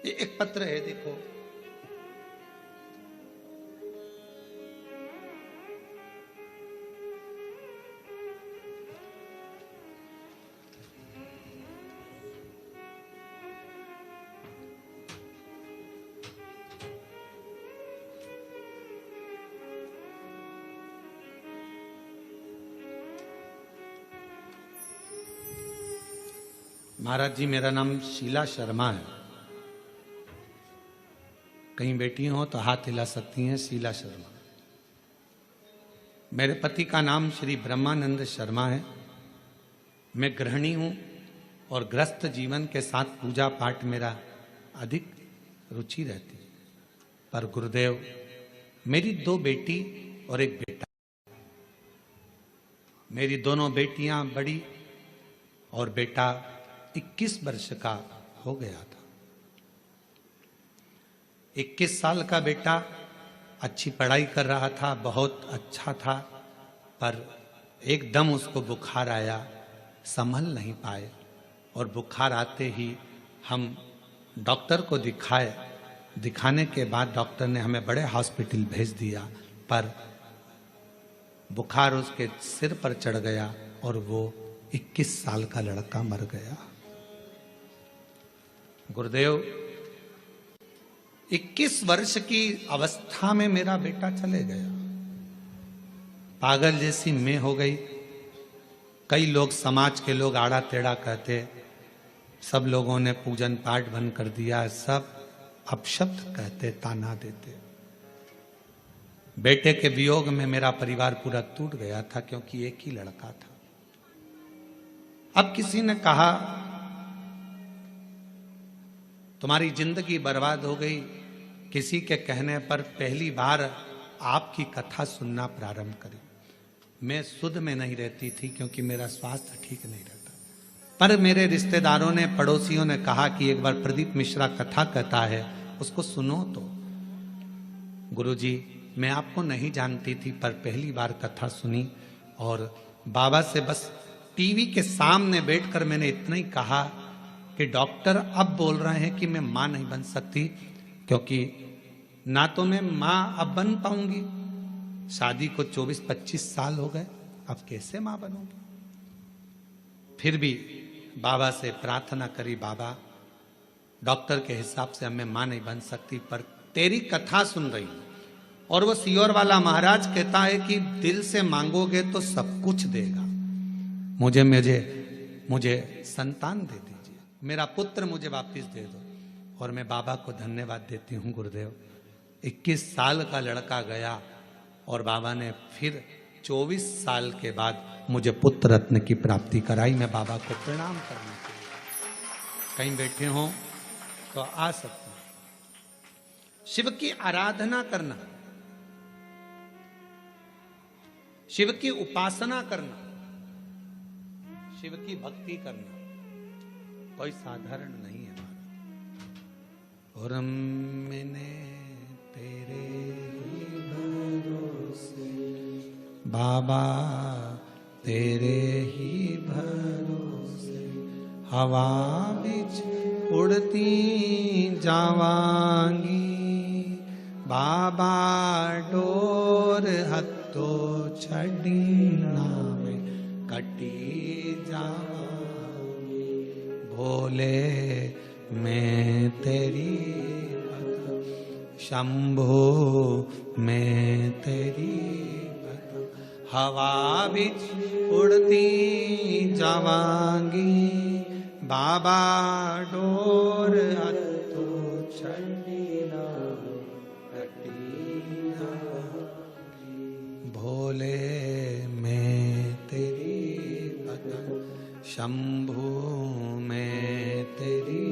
ये एक पत्र है, देखो। महाराज जी, मेरा नाम शीला शर्मा है। कहीं बेटी हो तो हाथ हिला सकती हैं। शीला शर्मा। मेरे पति का नाम श्री ब्रह्मानंद शर्मा है। मैं गृहिणी हूं और ग्रस्त जीवन के साथ पूजा पाठ मेरा अधिक रुचि रहती है। पर गुरुदेव, मेरी 2 बेटी और 1 बेटा। मेरी दोनों बेटियां बड़ी और बेटा 21 वर्ष का हो गया था। 21 साल का बेटा अच्छी पढ़ाई कर रहा था, बहुत अच्छा था, पर एकदम उसको बुखार आया, संभल नहीं पाए और बुखार आते ही हम डॉक्टर को दिखाए। दिखाने के बाद डॉक्टर ने हमें बड़े हॉस्पिटल भेज दिया, पर बुखार उसके सिर पर चढ़ गया और वो 21 साल का लड़का मर गया। गुरुदेव, 21 वर्ष की अवस्था में मेरा बेटा चले गया। पागल जैसी मैं हो गई। कई लोग, समाज के लोग आड़ा टेढ़ा कहते, सब लोगों ने पूजन पाठ बंद कर दिया, सब अपशब्द कहते, ताना देते। बेटे के वियोग में मेरा परिवार पूरा टूट गया था, क्योंकि एक ही लड़का था। अब किसी ने कहा तुम्हारी जिंदगी बर्बाद हो गई। किसी के कहने पर पहली बार आपकी कथा सुनना प्रारंभ करी। मैं सुध में नहीं रहती थी, क्योंकि मेरा स्वास्थ्य ठीक नहीं रहता। पर मेरे रिश्तेदारों ने, पड़ोसियों ने कहा कि एक बार प्रदीप मिश्रा कथा कहता है, उसको सुनो तो। गुरुजी, मैं आपको नहीं जानती थी, पर पहली बार कथा सुनी और बाबा से बस टीवी के सामने बैठकर मैंने इतना ही कहा कि डॉक्टर अब बोल रहे हैं कि मैं मां नहीं बन सकती, क्योंकि ना तो मैं मां अब बन पाऊंगी, शादी को 24-25 साल हो गए, अब कैसे मां बनूंगी। फिर भी बाबा से प्रार्थना करी, बाबा डॉक्टर के हिसाब से अब मैं मां नहीं बन सकती, पर तेरी कथा सुन रही हूं और वो सियोर वाला महाराज कहता है कि दिल से मांगोगे तो सब कुछ देगा। मुझे मुझे मुझे संतान दे दीजिए, मेरा पुत्र मुझे वापस दे दो। और मैं बाबा को धन्यवाद देती हूँ। गुरुदेव, 21 साल का लड़का गया और बाबा ने फिर 24 साल के बाद मुझे पुत्र रत्न की प्राप्ति कराई। मैं बाबा को प्रणाम करने के लिए, कहीं बैठे हों तो आ सकते हैं। शिव की आराधना करना, शिव की उपासना करना, शिव की भक्ति करना कोई साधारण नहीं है। और मैंने तेरे ही भरोसे बाबा, तेरे ही भरोसे हवा बिच उड़ती जावांगी। बाबा डोर हत्तो छड़ी नावे कटी जावांगी। भोले मैं तेरी भक्त, शंभो मैं तेरी भक्त, हवा बिच उड़ती जावांगी। बाबा डोर हत्तो छड़ी नावे कटी जावांगी। भोले मैं तेरी भक्त, शंभो मैं तेरी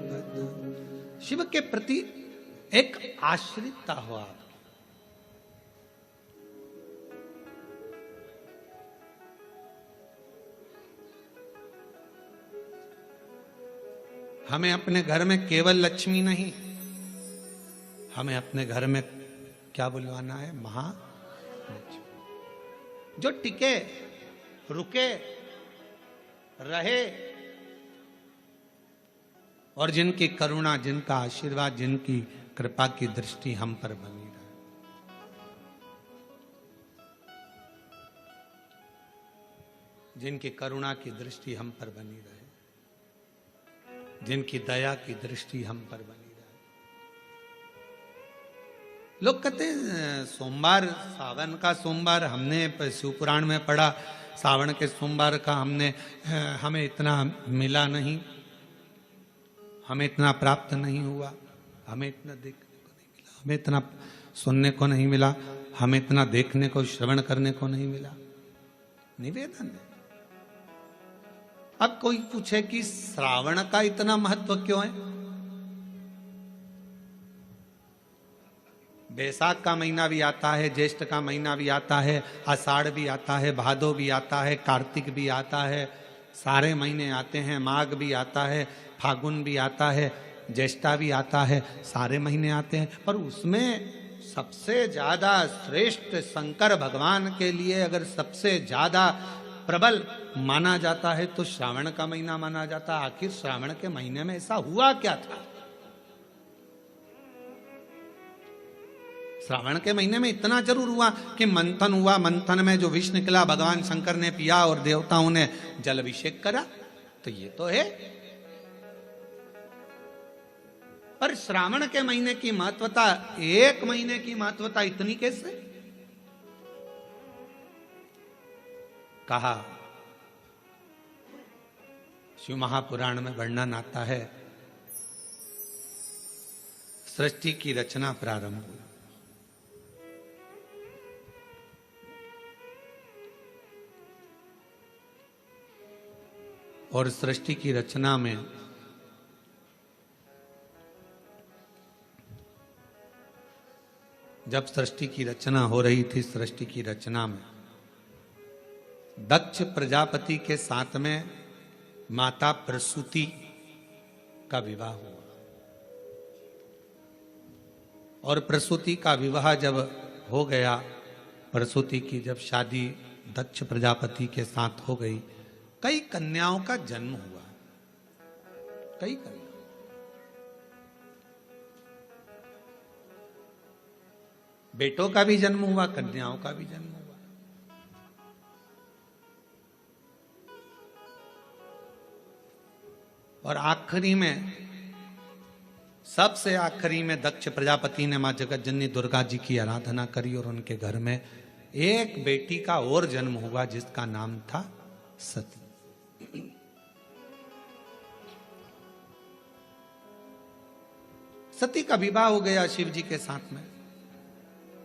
भक्त। शिव के प्रति एक आश्रितता हो आप। हमें अपने घर में केवल लक्ष्मी नहीं, हमें अपने घर में क्या बुलवाना है? महालक्ष्मी, जो टिके, रुके, रहे और जिनकी करुणा, जिनका आशीर्वाद, जिनकी कृपा की दृष्टि हम पर बनी रहे। जिनकी करुणा की दृष्टि हम पर बनी रहे, जिनकी दया की दृष्टि हम पर बनी रहे। लोग कहते हैं सोमवार, सावन का सोमवार, हमने शिव पुराण में पढ़ा सावन के सोमवार का हमें इतना मिला नहीं, हमें इतना प्राप्त नहीं हुआ, हमें इतना देखने को नहीं मिला, हमें इतना सुनने को नहीं मिला, हमें इतना देखने को, श्रवण करने को नहीं मिला। निवेदन है। अब कोई पूछे कि श्रावण का इतना महत्व क्यों है? बैसाख का महीना भी आता है, ज्येष्ठ का महीना भी आता है, आषाढ़ भी आता है, भादो भी आता है, कार्तिक भी आता है, सारे महीने आते हैं, माघ भी आता है, फागुन भी आता है, ज्येष्ठा भी आता है, सारे महीने आते हैं। पर उसमें सबसे ज्यादा श्रेष्ठ शंकर भगवान के लिए अगर सबसे ज्यादा प्रबल माना जाता है तो श्रावण का महीना माना जाता है। आखिर श्रावण के महीने में ऐसा हुआ क्या था? श्रावण के महीने में इतना जरूर हुआ कि मंथन हुआ, मंथन में जो विष निकला भगवान शंकर ने पिया और देवताओं ने जल अभिषेक करा, तो ये तो है। पर श्रावण के महीने की महत्वता, एक महीने की महत्वता इतनी कैसे? कहा शिव महापुराण में वर्णन आता है, सृष्टि की रचना प्रारंभ हुई। और सृष्टि की रचना में जब सृष्टि की रचना हो रही थी, सृष्टि की रचना में दक्ष प्रजापति के साथ में माता प्रसूति का विवाह हुआ। और प्रसूति का विवाह जब हो गया, प्रसूति की जब शादी दक्ष प्रजापति के साथ हो गई, कई कन्याओं का जन्म हुआ। कई कन्या, बेटों का भी जन्म हुआ, कन्याओं का भी जन्म हुआ। और आखिरी में, सबसे आखिरी में दक्ष प्रजापति ने मां जगत जननी दुर्गा जी की आराधना करी और उनके घर में एक बेटी का और जन्म हुआ जिसका नाम था सती। सती का विवाह हो गया शिव जी के साथ में।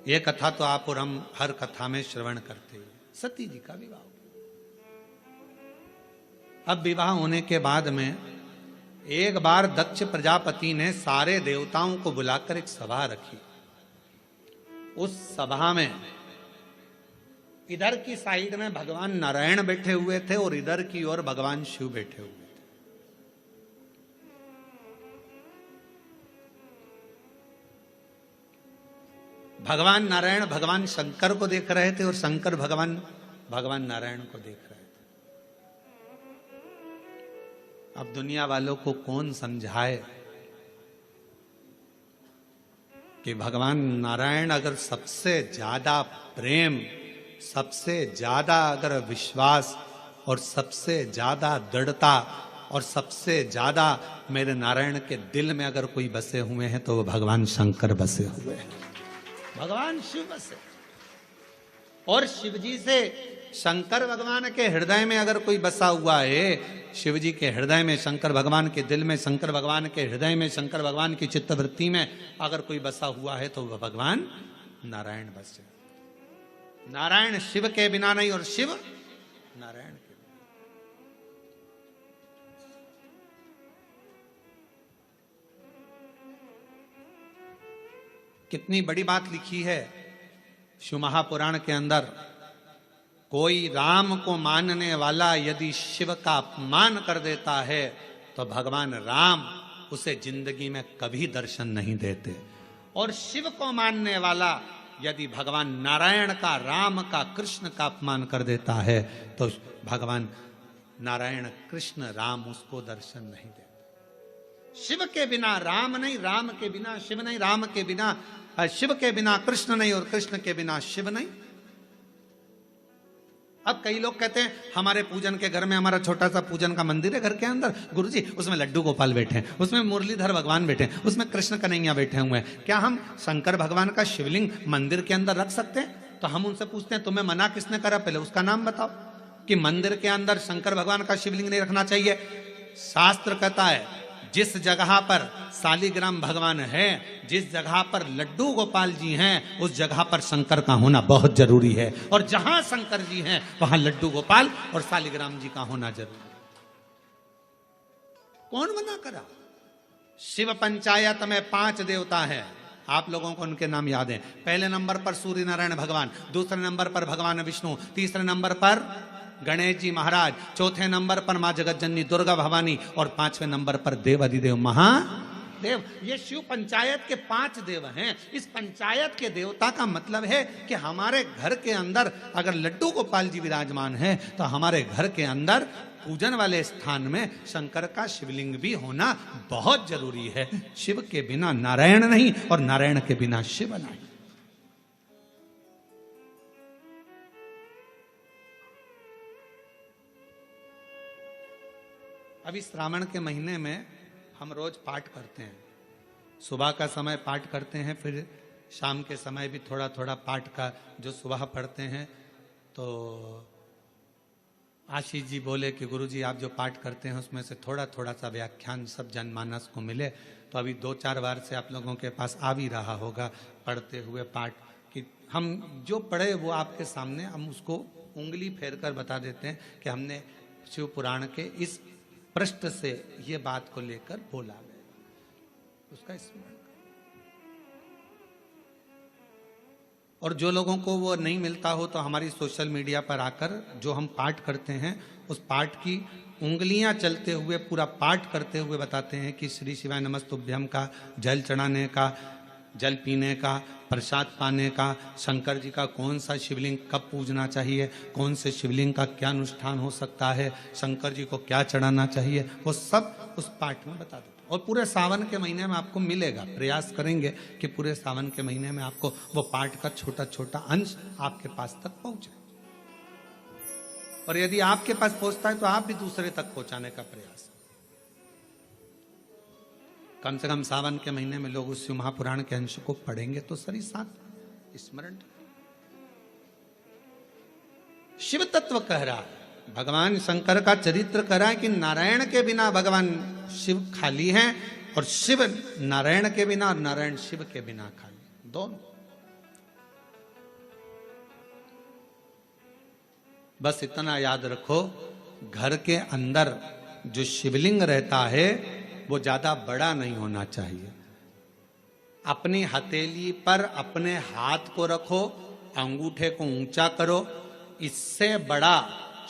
यह कथा तो आप और हम हर कथा में श्रवण करते हैं। सती जी का विवाह हो गया। अब विवाह होने के बाद में एक बार दक्ष प्रजापति ने सारे देवताओं को बुलाकर एक सभा रखी। उस सभा में इधर की साइड में भगवान नारायण बैठे हुए थे और इधर की ओर भगवान शिव बैठे हुए थे। भगवान नारायण भगवान शंकर को देख रहे थे और शंकर भगवान नारायण को देख रहे थे। अब दुनिया वालों को कौन समझाए कि भगवान नारायण अगर सबसे ज्यादा प्रेम, सबसे ज्यादा अगर विश्वास और सबसे ज्यादा दृढ़ता और सबसे ज्यादा मेरे नारायण के दिल में अगर कोई बसे हुए हैं तो वो भगवान शंकर बसे हुए हैं, भगवान शिव बसे। और शिव जी से शंकर भगवान के हृदय में अगर कोई बसा हुआ है, शिव जी के हृदय में, शंकर भगवान के दिल में, शंकर भगवान के हृदय में, शंकर भगवान की चित्तवृत्ति में अगर कोई बसा हुआ है तो वह भगवान नारायण बसे। नारायण शिव के बिना नहीं और शिव नारायण के बिना। कितनी बड़ी बात लिखी है शिव महापुराण के अंदर। कोई राम को मानने वाला यदि शिव का अपमान कर देता है तो भगवान राम उसे जिंदगी में कभी दर्शन नहीं देते। और शिव को मानने वाला यदि भगवान नारायण का, राम का, कृष्ण का अपमान कर देता है तो भगवान नारायण, कृष्ण, राम उसको दर्शन नहीं देते। शिव के बिना राम नहीं, राम के बिना शिव नहीं, राम के बिना शिव के बिना कृष्ण नहीं, और कृष्ण के बिना शिव नहीं। अब कई लोग कहते हैं हमारे पूजन के घर में, हमारा छोटा सा पूजन का मंदिर है घर के अंदर, गुरुजी उसमें लड्डू गोपाल बैठे हैं, उसमें मुरलीधर भगवान बैठे हैं, उसमें कृष्ण कन्हैया बैठे हुए हैं। क्या हम शंकर भगवान का शिवलिंग मंदिर के अंदर रख सकते हैं? तो हम उनसे पूछते हैं तुम्हें मना किसने करा, पहले उसका नाम बताओ कि मंदिर के अंदर शंकर भगवान का शिवलिंग नहीं रखना चाहिए। शास्त्र कहता है जिस जगह पर शालिग्राम भगवान है, जिस जगह पर लड्डू गोपाल जी हैं, उस जगह पर शंकर का होना बहुत जरूरी है, और जहां शंकर जी हैं वहां लड्डू गोपाल और शालिग्राम जी का होना जरूरी है। कौन मना करा? शिव पंचायत में 5 देवता हैं, आप लोगों को उनके नाम याद हैं। पहले नंबर पर सूर्य नारायण भगवान, दूसरे नंबर पर भगवान विष्णु, तीसरे नंबर पर गणेश जी महाराज, चौथे नंबर पर मां जगत जननी दुर्गा भवानी, और 5वें नंबर पर देव अधिदेव महादेव। ये शिव पंचायत के 5 देव हैं। इस पंचायत के देवता का मतलब है कि हमारे घर के अंदर अगर लड्डू गोपाल जी विराजमान है तो हमारे घर के अंदर पूजन वाले स्थान में शंकर का शिवलिंग भी होना बहुत जरूरी है। शिव के बिना नारायण नहीं, और नारायण के बिना शिव नहीं। अभी श्रावण के महीने में हम रोज पाठ करते हैं। सुबह का समय पाठ करते हैं, फिर शाम के समय भी थोड़ा थोड़ा पाठ का जो सुबह पढ़ते हैं। तो आशीष जी बोले कि गुरुजी आप जो पाठ करते हैं उसमें से थोड़ा थोड़ा सा व्याख्यान सब जनमानस को मिले। तो अभी 2-4 बार से आप लोगों के पास आ भी रहा होगा पढ़ते हुए पाठ, कि हम जो पढ़े वो आपके सामने हम उसको उंगली फेर कर बता देते हैं कि हमने शिव पुराण के इस पृष्ठ से ये बात को लेकर बोला गया, उसका स्मरण। और जो लोगों को वो नहीं मिलता हो तो हमारी सोशल मीडिया पर आकर जो हम पाठ करते हैं उस पाठ की उंगलियां चलते हुए पूरा पाठ करते हुए बताते हैं कि श्री शिवाय नमस्तुभ्यम का जल चढ़ाने का, जल पीने का, प्रसाद पाने का, शंकर जी का कौन सा शिवलिंग कब पूजना चाहिए, कौन से शिवलिंग का क्या अनुष्ठान हो सकता है, शंकर जी को क्या चढ़ाना चाहिए, वो सब उस पाठ में बता देते। और पूरे सावन के महीने में आपको मिलेगा। प्रयास करेंगे कि पूरे सावन के महीने में आपको वो पाठ का छोटा छोटा अंश आपके पास तक पहुंचे। और यदि आपके पास पहुंचता है तो आप भी दूसरे तक पहुंचाने का प्रयास। कम से कम सावन के महीने में लोग उस शिव महापुराण के अंश को पढ़ेंगे तो सही साथ स्मरण। शिव तत्व कह रहा है, भगवान शंकर का चरित्र कह रहा है कि नारायण के बिना भगवान शिव खाली हैं, और शिव नारायण के बिना और नारायण शिव के बिना खाली, दोनों। बस इतना याद रखो, घर के अंदर जो शिवलिंग रहता है वो ज्यादा बड़ा नहीं होना चाहिए। अपनी हथेली पर अपने हाथ को रखो, अंगूठे को ऊंचा करो। इससे बड़ा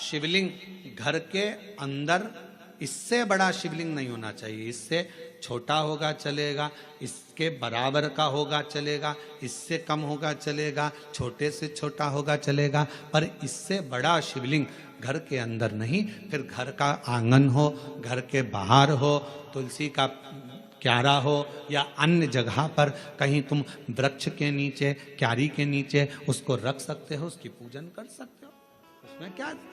शिवलिंग घर के अंदर, इससे बड़ा शिवलिंग नहीं होना चाहिए। इससे छोटा होगा चलेगा, इसके बराबर का होगा चलेगा, इससे कम होगा चलेगा, छोटे से छोटा होगा चलेगा, पर इससे बड़ा शिवलिंग घर के अंदर नहीं। फिर घर का आंगन हो, घर के बाहर हो, तुलसी का क्यारा हो, या अन्य जगह पर कहीं तुम वृक्ष के नीचे, क्यारी के नीचे उसको रख सकते हो, उसकी पूजन कर सकते हो, उसमें क्या दिक्कत।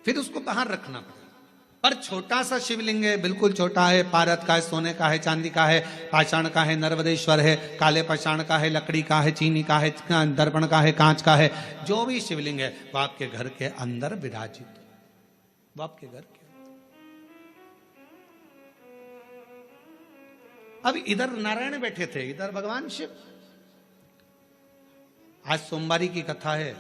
फिर उसको बाहर रखना पड़ेगा। पर छोटा सा शिवलिंग है, बिल्कुल छोटा है, पारद का है, सोने का है, चांदी का है, पाषाण का है, नर्मदेश्वर है, काले पाषाण का है, लकड़ी का है, चीनी का है, दर्पण का है, कांच का है, जो भी शिवलिंग है वो आपके घर के अंदर विराजित है, वो आपके घर के। अब इधर नारायण बैठे थे, इधर भगवान शिव। आज सोमवारी की कथा है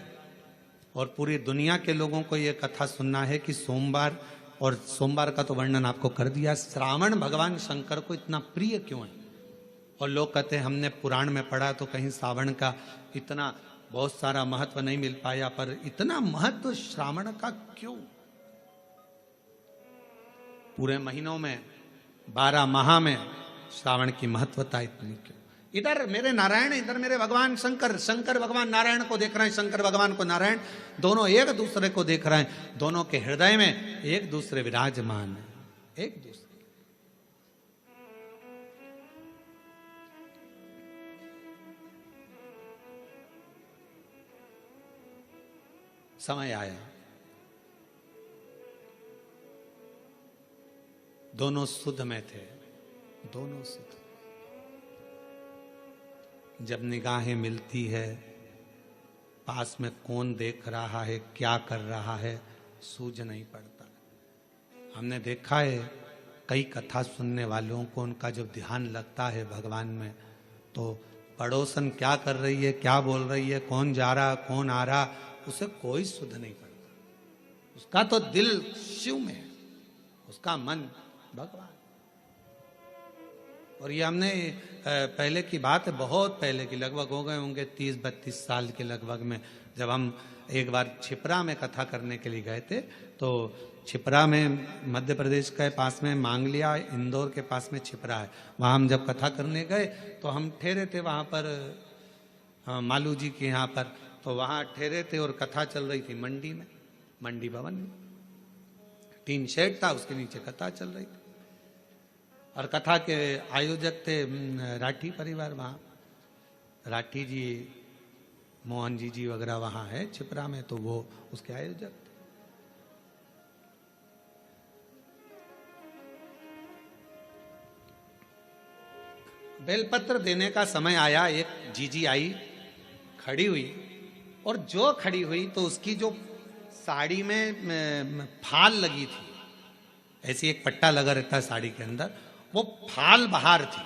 और पूरी दुनिया के लोगों को यह कथा सुनना है कि सोमवार, और सोमवार का तो वर्णन आपको कर दिया, श्रावण भगवान शंकर को इतना प्रिय क्यों है। और लोग कहते हैं हमने पुराण में पढ़ा तो कहीं श्रावण का इतना बहुत सारा महत्व नहीं मिल पाया, पर इतना महत्व श्रावण का क्यों। पूरे महीनों में 12 माह में श्रावण की महत्वता इतनी क्यों। इधर मेरे नारायण, इधर मेरे भगवान शंकर, शंकर भगवान नारायण को देख रहे हैं, शंकर भगवान को नारायण, दोनों एक दूसरे को देख रहे हैं, दोनों के हृदय में एक दूसरे विराजमान है, एक दूसरे। समय आया, दोनों सुध में थे, दोनों सुध। जब निगाहें मिलती है, पास में कौन देख रहा है, क्या कर रहा है, सूझ नहीं पड़ता। हमने देखा है कई कथा सुनने वालों को, उनका जब ध्यान लगता है भगवान में, तो पड़ोसन क्या कर रही है, क्या बोल रही है, कौन जा रहा, कौन आ रहा, उसे कोई सुध नहीं पड़ता। उसका तो दिल शिव में है, उसका मन भगवान। और ये हमने पहले की बात है, बहुत पहले की, लगभग हो गए होंगे 30-32 साल के लगभग में, जब हम एक बार छिपरा में कथा करने के लिए गए थे। तो छिपरा में मध्य प्रदेश के पास में मांगलिया, इंदौर के पास में छिपरा है, वहाँ हम जब कथा करने गए तो हम ठहरे थे वहाँ पर मालू जी के यहाँ पर, तो वहाँ ठहरे थे और कथा चल रही थी मंडी में, मंडी भवन में। टीन शेड था, उसके नीचे कथा चल रही थी और कथा के आयोजक थे राठी परिवार, वहाँ राठी जी, मोहन जी वगैरह वहाँ है छिपरा में, तो वो उसके आयोजक थे। बेलपत्र देने का समय आया, एक जीजी आई, खड़ी हुई, और जो खड़ी हुई तो उसकी जो साड़ी में फाल लगी थी, ऐसी एक पट्टा लगा रहता है साड़ी के अंदर, वो फाल बाहर थी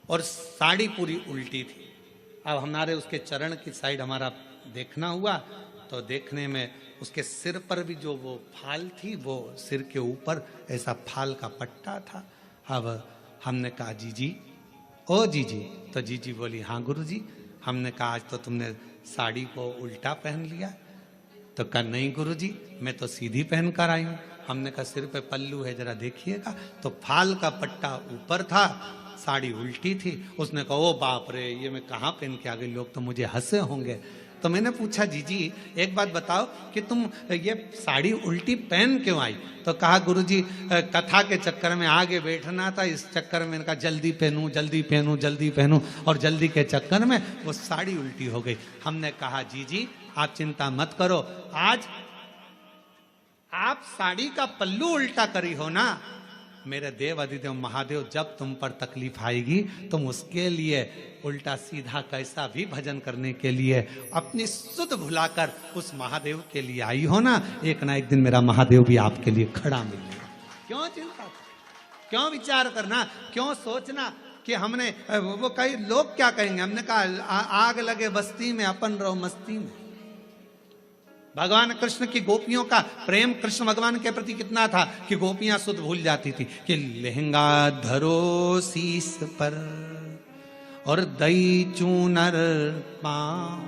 और साड़ी पूरी उल्टी थी। अब हमारे उसके चरण की साइड हमारा देखना हुआ, तो देखने में उसके सिर पर भी जो वो फाल थी, वो सिर के ऊपर ऐसा फाल का पट्टा था। अब हमने कहा जीजी, ओ जीजी, तो जीजी बोली हाँ गुरुजी। हमने कहा आज तो तुमने साड़ी को उल्टा पहन लिया। तो कहा नहीं गुरुजी, मैं तो सीधी पहन कर आई हूँ। हमने कहा सिर पे पल्लू है, जरा देखिएगा। तो फाल का पट्टा ऊपर था, साड़ी उल्टी थी। उसने कहा ओ बाप रे, ये मैं कहाँ पहन के आ गई, लोग तो मुझे हंसे होंगे। तो मैंने पूछा जीजी एक बात बताओ कि तुम ये साड़ी उल्टी पहन क्यों आई? तो कहा गुरुजी कथा के चक्कर में आगे बैठना था, इस चक्कर में इनका जल्दी पहनूं जल्दी पहनूं जल्दी पहनूं, और जल्दी के चक्कर में वो साड़ी उल्टी हो गई। हमने कहा जीजी आप चिंता मत करो, आज आप साड़ी का पल्लू उल्टा करी हो ना, मेरे देव अधिदेव महादेव जब तुम पर तकलीफ आएगी तुम उसके लिए उल्टा सीधा कैसा भी भजन करने के लिए अपनी सुध भुलाकर उस महादेव के लिए आई हो ना, एक ना एक दिन मेरा महादेव भी आपके लिए खड़ा मिलेगा। क्यों चिंता, क्यों विचार करना, क्यों सोचना कि हमने वो कई लोग क्या कहेंगे। हमने कहा आग लगे बस्ती में अपन रहो मस्ती में। भगवान कृष्ण की गोपियों का प्रेम कृष्ण भगवान के प्रति कितना था कि गोपियां सुध भूल जाती थी कि लहंगा धरो शीस पर और दई चूनर पाँव,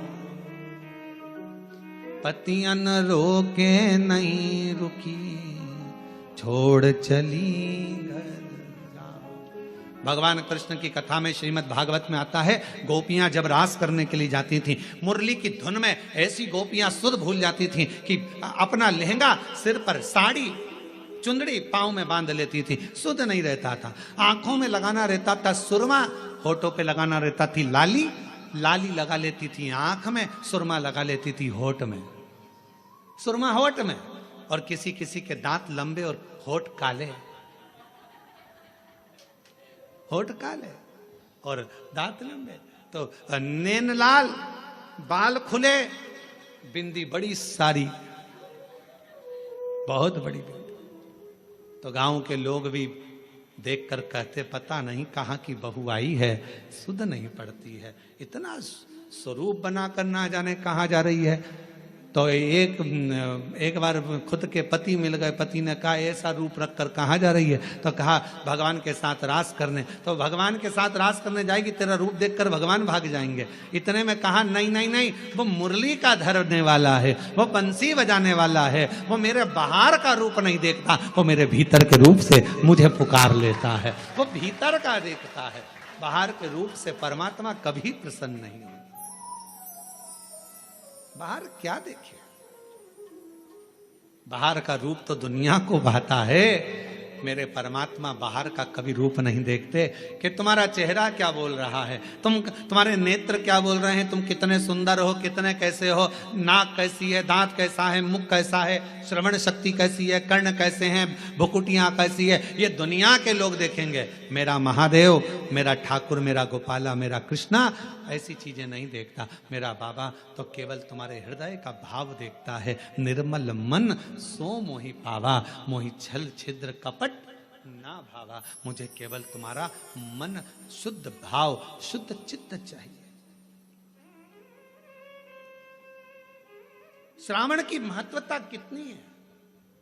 पतियन रोके नहीं रुकी छोड़ चली घर। भगवान कृष्ण की कथा में श्रीमद् भागवत में आता है, गोपियां जब रास करने के लिए जाती थीं, मुरली की धुन में ऐसी गोपियां सुध भूल जाती थीं कि अपना लहंगा सिर पर, साड़ी चुंदड़ी पांव में बांध लेती थी, सुध नहीं रहता था। आंखों में लगाना रहता था सुरमा, होठों पे लगाना रहता थी लाली, लाली लगा लेती थी आंख में, सुरमा लगा लेती थी होठ में, सुरमा होठ में। और किसी किसी के दांत लंबे और होठ काले, होठ काले और दांत लंबे, तो नैन लाल, बाल खुले, बिंदी बड़ी सारी, बहुत बड़ी बिंदी। तो गांव के लोग भी देखकर कहते पता नहीं कहाँ की बहू आई है, सुध नहीं पड़ती है, इतना स्वरूप बनाकर ना जाने कहाँ जा रही है। तो एक बार खुद के पति मिल गए, पति ने कहा ऐसा रूप रखकर कहाँ जा रही है? तो कहा भगवान के साथ रास करने। तो भगवान के साथ रास करने जाएगी, तेरा रूप देखकर भगवान भाग जाएंगे। इतने में कहा नहीं नहीं नहीं, वो मुरली का धरने वाला है, वो बंसी बजाने वाला है, वो मेरे बाहर का रूप नहीं देखता, वो मेरे भीतर के रूप से मुझे पुकार लेता है, वो भीतर का देखता है। बाहर के रूप से परमात्मा कभी प्रसन्न नहीं हो। बाहर क्या देखे, बाहर का रूप तो दुनिया को भाता है, मेरे परमात्मा बाहर का कभी रूप नहीं देखते कि तुम्हारा चेहरा क्या बोल रहा है, तुम्हारे नेत्र क्या बोल रहे हैं, तुम कितने सुंदर हो, कितने कैसे हो, नाक कैसी है, दांत कैसा है, मुख कैसा है, श्रवण शक्ति कैसी है, कर्ण कैसे हैं, भुकुटियां कैसी है, ये दुनिया के लोग देखेंगे। मेरा महादेव, मेरा ठाकुर, मेरा गोपाला, मेरा कृष्णा ऐसी चीजें नहीं देखता। मेरा बाबा तो केवल तुम्हारे हृदय का भाव देखता है। निर्मल मन सो मोहि पावा, मोहि छल छिद्र कपट ना भावा। मुझे केवल तुम्हारा मन शुद्ध भाव, शुद्ध चित्त चाहिए। श्रावण की महत्वता कितनी है।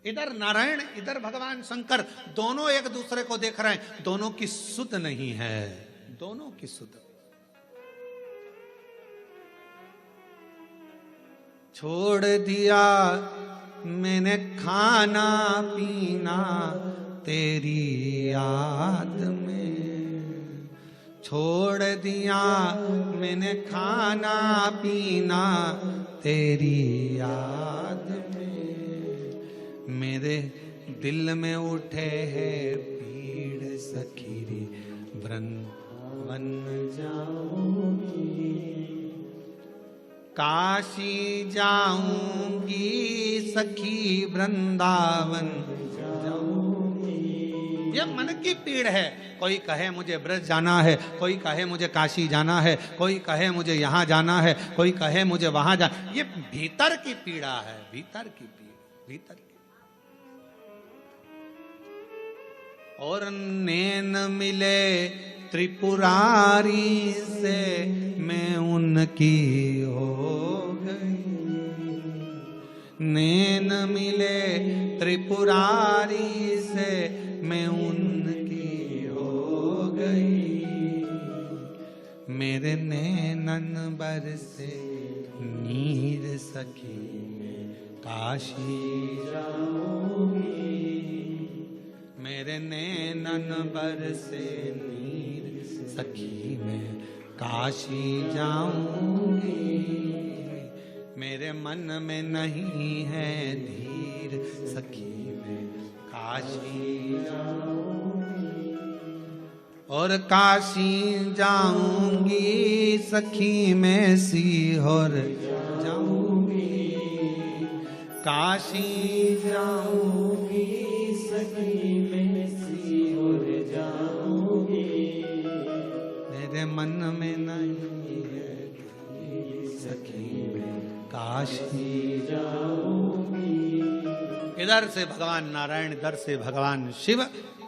इधर नारायण, इधर भगवान शंकर, दोनों एक दूसरे को देख रहे हैं, दोनों की सुध नहीं है, दोनों की सुध। छोड़ दिया मैंने खाना पीना तेरी याद में, छोड़ दिया मैंने खाना पीना तेरी याद में। मेरे दिल में उठे है पीड़ सखीरी, वृंदावन जाऊंगी, काशी जाऊंगी सखी, वृंदावन जाऊंगी। ये मन की पीड़ है। कोई कहे मुझे ब्रज जाना है, कोई कहे मुझे काशी जाना है, कोई कहे मुझे यहाँ जाना है, कोई कहे मुझे वहां जाना। ये भीतर की पीड़ा है, भीतर की पीड़ा, भीतर की। और नैन मिले त्रिपुरारी से, मैं उनकी हो गई। नैन मिले त्रिपुरारी से, मैं उनकी हो गई। मेरे नैनन बरसे नीर सखी, मैं काशी जाऊंगी। मेरे नैनन बरसे नीर सखी, मैं काशी जाऊंगी। मेरे मन में नहीं है धीर सखी, मैं काशी जाऊंगी। और काशी जाऊंगी सखी, मैं सीहोर जाऊंगी। काशी जाऊंगी सखी, मैं सीहोर जाऊंगी। मेरे मन में नहीं है सखी, मैं काशी जाऊंगी। इधर से भगवान नारायण, इधर से भगवान शिव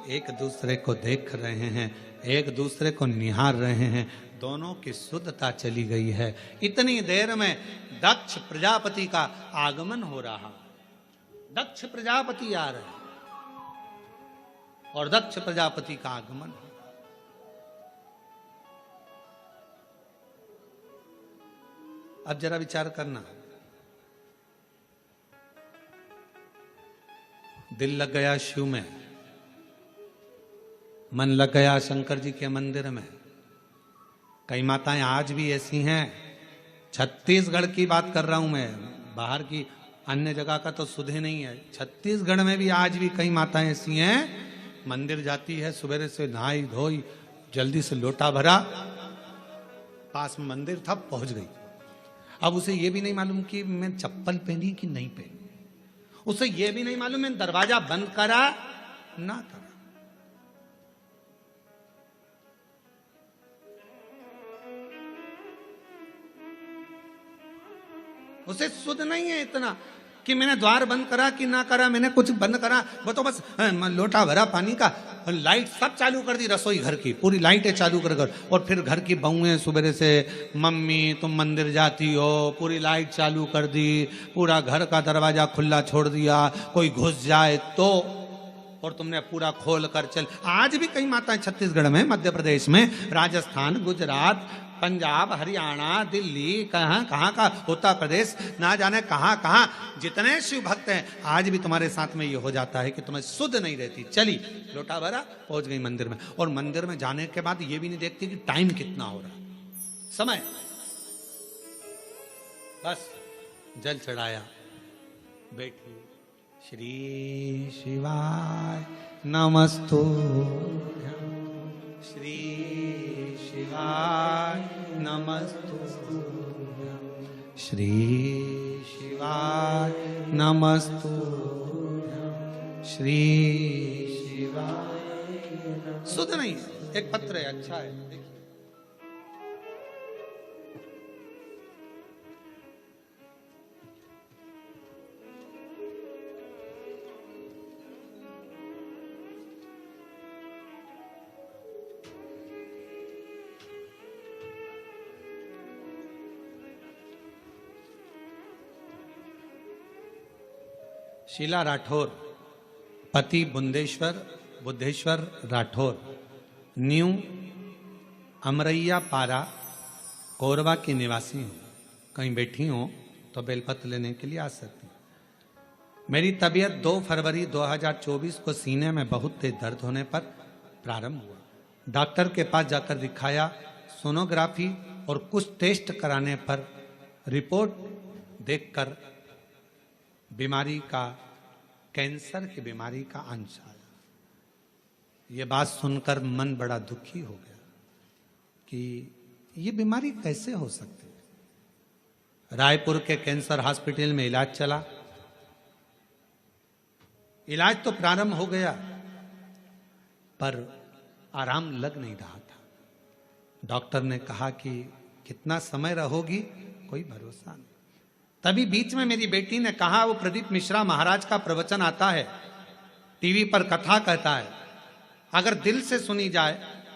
एक दूसरे को देख रहे हैं, एक दूसरे को निहार रहे हैं। दोनों की शुद्धता चली गई है। इतनी देर में दक्ष प्रजापति का आगमन हो रहा। दक्ष प्रजापति आ रहे और दक्ष प्रजापति का आगमन। अब जरा विचार करना, दिल लग गया शिव में, मन लग गया शंकर जी के मंदिर में। कई माताएं आज भी ऐसी हैं, छत्तीसगढ़ की बात कर रहा हूं मैं, बाहर की अन्य जगह का तो सुधे नहीं है। छत्तीसगढ़ में भी आज भी कई माताएं ऐसी हैं, मंदिर जाती है, सुबह से नहाई धोई, जल्दी से लोटा भरा, पास में मंदिर था, पहुंच गई। अब उसे यह भी नहीं मालूम कि मैं चप्पल पहनी कि नहीं पहनी, उसे यह भी नहीं मालूम मैं दरवाजा बंद करा ना करा। उसे सुध नहीं है इतना कि मैंने द्वार बंद करा कि ना करा, मैंने कुछ बंद करा, वो तो बस लोटा भरा पानी का, लाइट सब चालू कर दी, रसोई घर की पूरी लाइटें चालू कर, और फिर घर की बहुएं सुबह से, मम्मी तुम मंदिर जाती हो, पूरी लाइट चालू कर दी, पूरा घर का दरवाजा खुला छोड़ दिया, कोई घुस जाए तो, और तुमने पूरा खोल कर चल। आज भी कई माताएं छत्तीसगढ़ में, मध्य प्रदेश में, राजस्थान, गुजरात, पंजाब, हरियाणा, दिल्ली, कहाँ कहाँ का, उत्तर प्रदेश, ना जाने कहाँ कहाँ जितने शिव भक्त हैं, आज भी तुम्हारे साथ में ये हो जाता है कि तुम्हें सुध नहीं रहती। चली लोटा भरा, पहुंच गई मंदिर में, और मंदिर में जाने के बाद ये भी नहीं देखती कि टाइम कितना हो रहा, समय, बस जल चढ़ाया, बैठी, श्री शिवाय नमस्तु, श्री शिवाय नमस्तु, श्री शिवाय नमस्तु, श्री शिवाय। सुध नहीं, एक पत्र है, अच्छा है, देखिए। शीला राठौर, पति बुद्धेश्वर राठौर, न्यू अमरैया पारा, कोरबा की निवासी हूँ। कहीं बैठी हो तो बेलपत्र लेने के लिए आ सकती हूँ। मेरी तबीयत 2 फरवरी 2024 को सीने में बहुत तेज दर्द होने पर प्रारंभ हुआ। डॉक्टर के पास जाकर दिखाया, सोनोग्राफी और कुछ टेस्ट कराने पर रिपोर्ट देखकर बीमारी का, कैंसर की बीमारी का अंश आया। ये बात सुनकर मन बड़ा दुखी हो गया कि ये बीमारी कैसे हो सकती है। रायपुर के कैंसर हॉस्पिटल में इलाज चला, इलाज तो प्रारंभ हो गया पर आराम लग नहीं रहा था। डॉक्टर ने कहा कि कितना समय रहोगी, कोई भरोसा नहीं। तभी बीच में मेरी बेटी ने कहा, वो प्रदीप मिश्रा महाराज का प्रवचन आता है, टीवी पर कथा कहता है, अगर दिल से सुनी जाए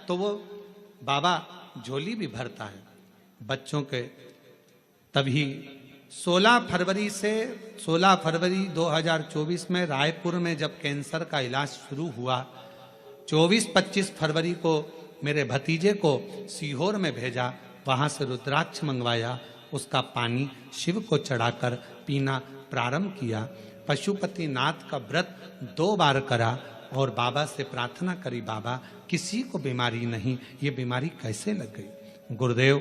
तो वो बाबा झोली भी भरता है बच्चों के। तभी 16 फरवरी 2024 में रायपुर में जब कैंसर का इलाज शुरू हुआ, 24-25 फरवरी को मेरे भतीजे को सीहोर में भेजा, वहां से रुद्राक्ष मंगवाया, उसका पानी शिव को चढ़ाकर पीना प्रारंभ किया। पशुपति नाथ का व्रत 2 बार करा और बाबा से प्रार्थना करी, बाबा किसी को बीमारी नहीं, ये बीमारी कैसे लग गई। गुरुदेव,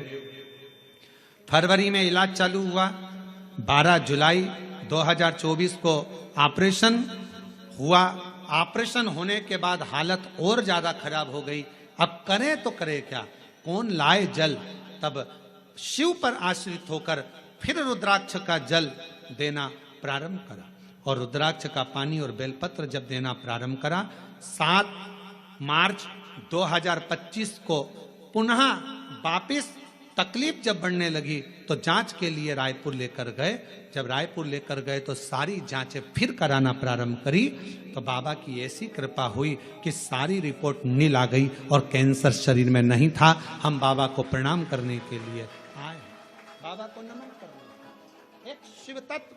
फरवरी में इलाज चालू हुआ, 12 जुलाई 2024 को ऑपरेशन हुआ। ऑपरेशन होने के बाद हालत और ज्यादा खराब हो गई। अब करें तो करे क्या, कौन लाए जल। तब शिव पर आश्रित होकर फिर रुद्राक्ष का जल देना प्रारंभ करा, और रुद्राक्ष का पानी और बेलपत्र जब देना प्रारंभ करा, 7 मार्च 2025 को पुनः वापिस तकलीफ जब बढ़ने लगी तो जांच के लिए रायपुर लेकर गए। जब रायपुर लेकर गए तो सारी जांचें फिर कराना प्रारंभ करी, तो बाबा की ऐसी कृपा हुई कि सारी रिपोर्ट नील आ गई और कैंसर शरीर में नहीं था। हम बाबा को प्रणाम करने के लिए आए, बाबा को नमन करने। एक शिव तत्व,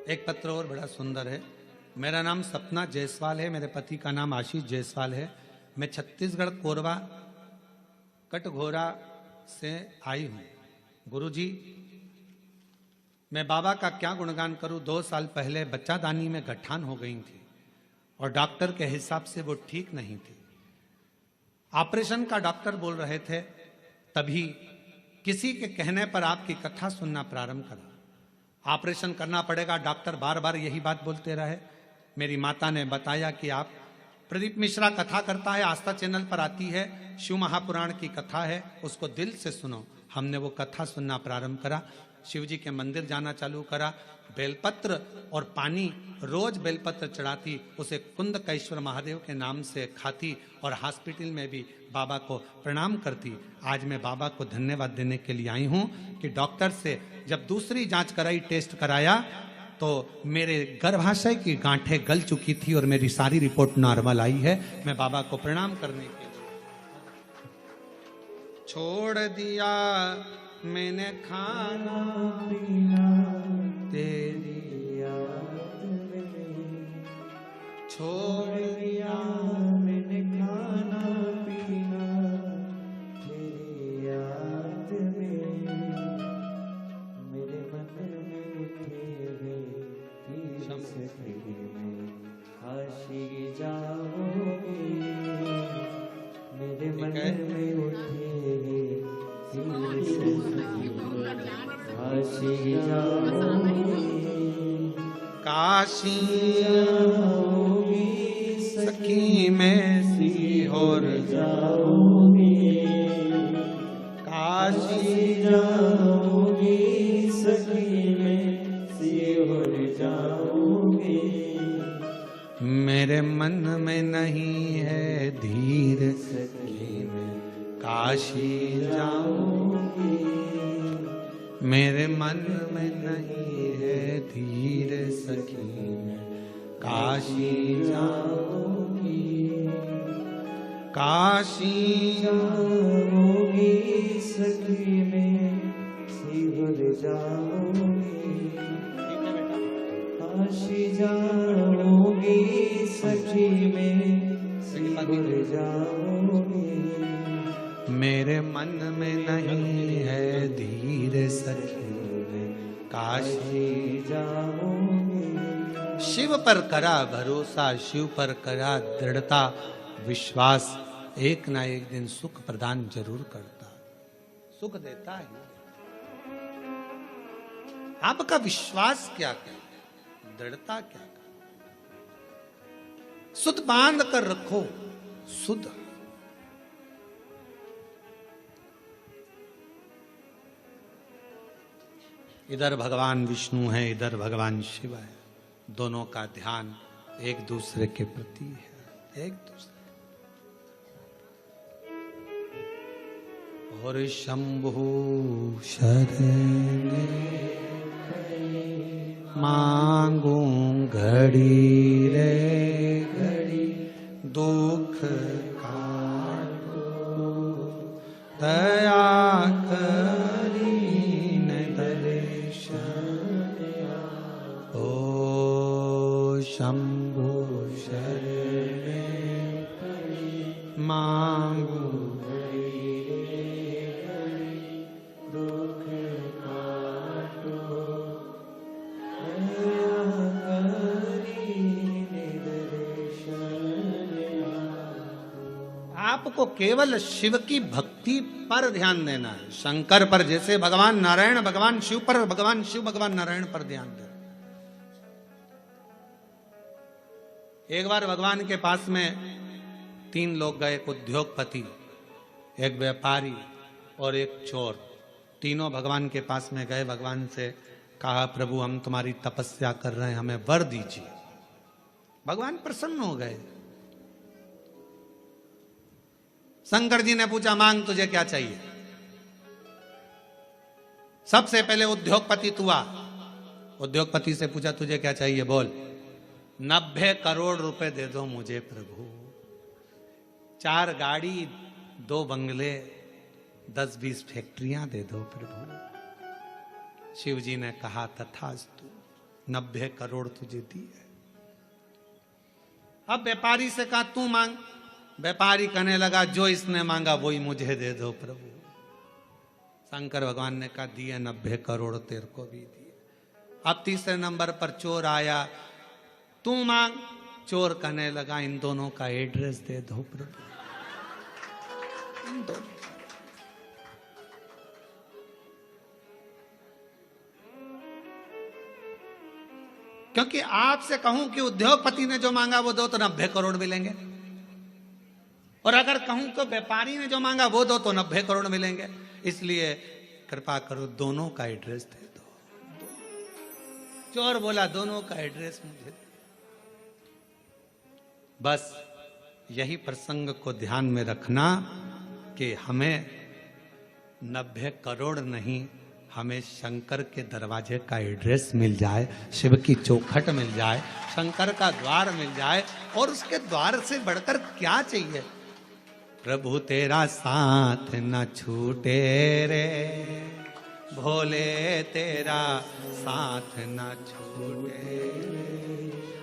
एक पत्र और बड़ा सुंदर है। मेरा नाम सपना जायसवाल है, मेरे पति का नाम आशीष जायसवाल है। मैं छत्तीसगढ़ कोरबा कटघोरा से आई हूँ। गुरुजी, मैं बाबा का क्या गुणगान करूं। 2 साल पहले बच्चादानी में गठान हो गई थी और डॉक्टर के हिसाब से वो ठीक नहीं थी। ऑपरेशन का डॉक्टर बोल रहे थे, तभी किसी के कहने पर आपकी कथा सुनना प्रारंभ करा। ऑपरेशन करना पड़ेगा, डॉक्टर बार बार यही बात बोलते रहे। मेरी माता ने बताया कि आप प्रदीप मिश्रा कथा करता है, आस्था चैनल पर आती है, शिव महापुराण की कथा है, उसको दिल से सुनो। हमने वो कथा सुनना प्रारंभ करा, शिव जी के मंदिर जाना चालू करा, बेलपत्र और पानी रोज बेलपत्र चढ़ाती, उसे कुंदकेश्वर महादेव के नाम से खाती और हॉस्पिटल में भी बाबा को प्रणाम करती। आज मैं बाबा को धन्यवाद देने के लिए आई हूँ कि डॉक्टर से जब दूसरी जांच कराई, टेस्ट कराया, तो मेरे गर्भाशय की गांठें गल चुकी थी और मेरी सारी रिपोर्ट नॉर्मल आई है। मैं बाबा को प्रणाम करने के लिए छोड़ दिया मैंने खाना पीना तेरी याद में, छोड़ दिया मैंने खाना पीना तेरी याद में, मेरे मन में उठे तीर से में काशी जाओगे, मेरे मन में उठे तीर से काशी जाओगे, काशी जाओगी सखी में सीहोर जाओगी, काशी जाओगी सखी में सीहोर जाओगी, मेरे मन में नहीं है धीर सखी में काशी जाऊंगी, मेरे मन में नहीं है धीर सखी में काशी जाऊंगी, काशी जाऊंगी सखी में सीहोर जाऊंगी, काशी जाऊंगी सखी में सीहोर जाऊंगी, मेरे मन में नहीं है धीर सखी में काशी जाऊंगी। शिव पर करा भरोसा, शिव पर करा दृढ़ता, विश्वास एक ना एक दिन सुख प्रदान जरूर करता, सुख देता है। आपका विश्वास क्या कहता, दृढ़ता क्या कहता? सुध बांध कर रखो, सुध। इधर भगवान विष्णु है, इधर भगवान शिव है, दोनों का ध्यान एक दूसरे के प्रति है, एक दूसरे। और शंभु शरण मांगू घड़ी रे घड़ी, दुख काटो दया करीन दर्शन। ओ शंभु शरण मांगू आपको केवल शिव की भक्ति पर ध्यान देना है, शंकर पर जैसे भगवान नारायण भगवान शिव पर, भगवान शिव भगवान नारायण पर ध्यान देना। एक बार भगवान के पास में 3 लोग गए, एक उद्योगपति, एक व्यापारी और एक चोर। तीनों भगवान के पास में गए, भगवान से कहा प्रभु हम तुम्हारी तपस्या कर रहे हैं, हमें वर दीजिए। भगवान प्रसन्न हो गए। शंकर जी ने पूछा मांग तुझे क्या चाहिए। सबसे पहले उद्योगपति तू आ। उद्योगपति से पूछा तुझे क्या चाहिए, बोल। 90 करोड़ रुपए दे दो मुझे प्रभु, 4 गाड़ी, 2 बंगले, 10-20 फैक्ट्रियां दे दो प्रभु। शिव जी ने कहा तथास्तु, 90 करोड़ तुझे दिए। अब व्यापारी से कहा तू मांग। व्यापारी कहने लगा जो इसने मांगा वही मुझे दे दो प्रभु। शंकर भगवान ने कहा दिए 90 करोड़ तेरे को भी दिए। अब तीसरे नंबर पर चोर आया, तू मांग। चोर कहने लगा इन दोनों का एड्रेस दे दो प्रभु, इन दोनों। क्योंकि आपसे कहूं कि उद्योगपति ने जो मांगा वो दो तो 90 करोड़ मिलेंगे, और अगर कहूं तो व्यापारी ने जो मांगा वो दो तो 90 करोड़ मिलेंगे। इसलिए कृपा करो दोनों का एड्रेस दे दो। चोर बोला दोनों का एड्रेस मुझे दे। बस यही प्रसंग को ध्यान में रखना कि हमें 90 करोड़ नहीं, हमें शंकर के दरवाजे का एड्रेस मिल जाए, शिव की चौखट मिल जाए, शंकर का द्वार मिल जाए, और उसके द्वार से बढ़कर क्या चाहिए। प्रभु तेरा साथ न छूटे रे, भोले तेरा साथ न छूटे,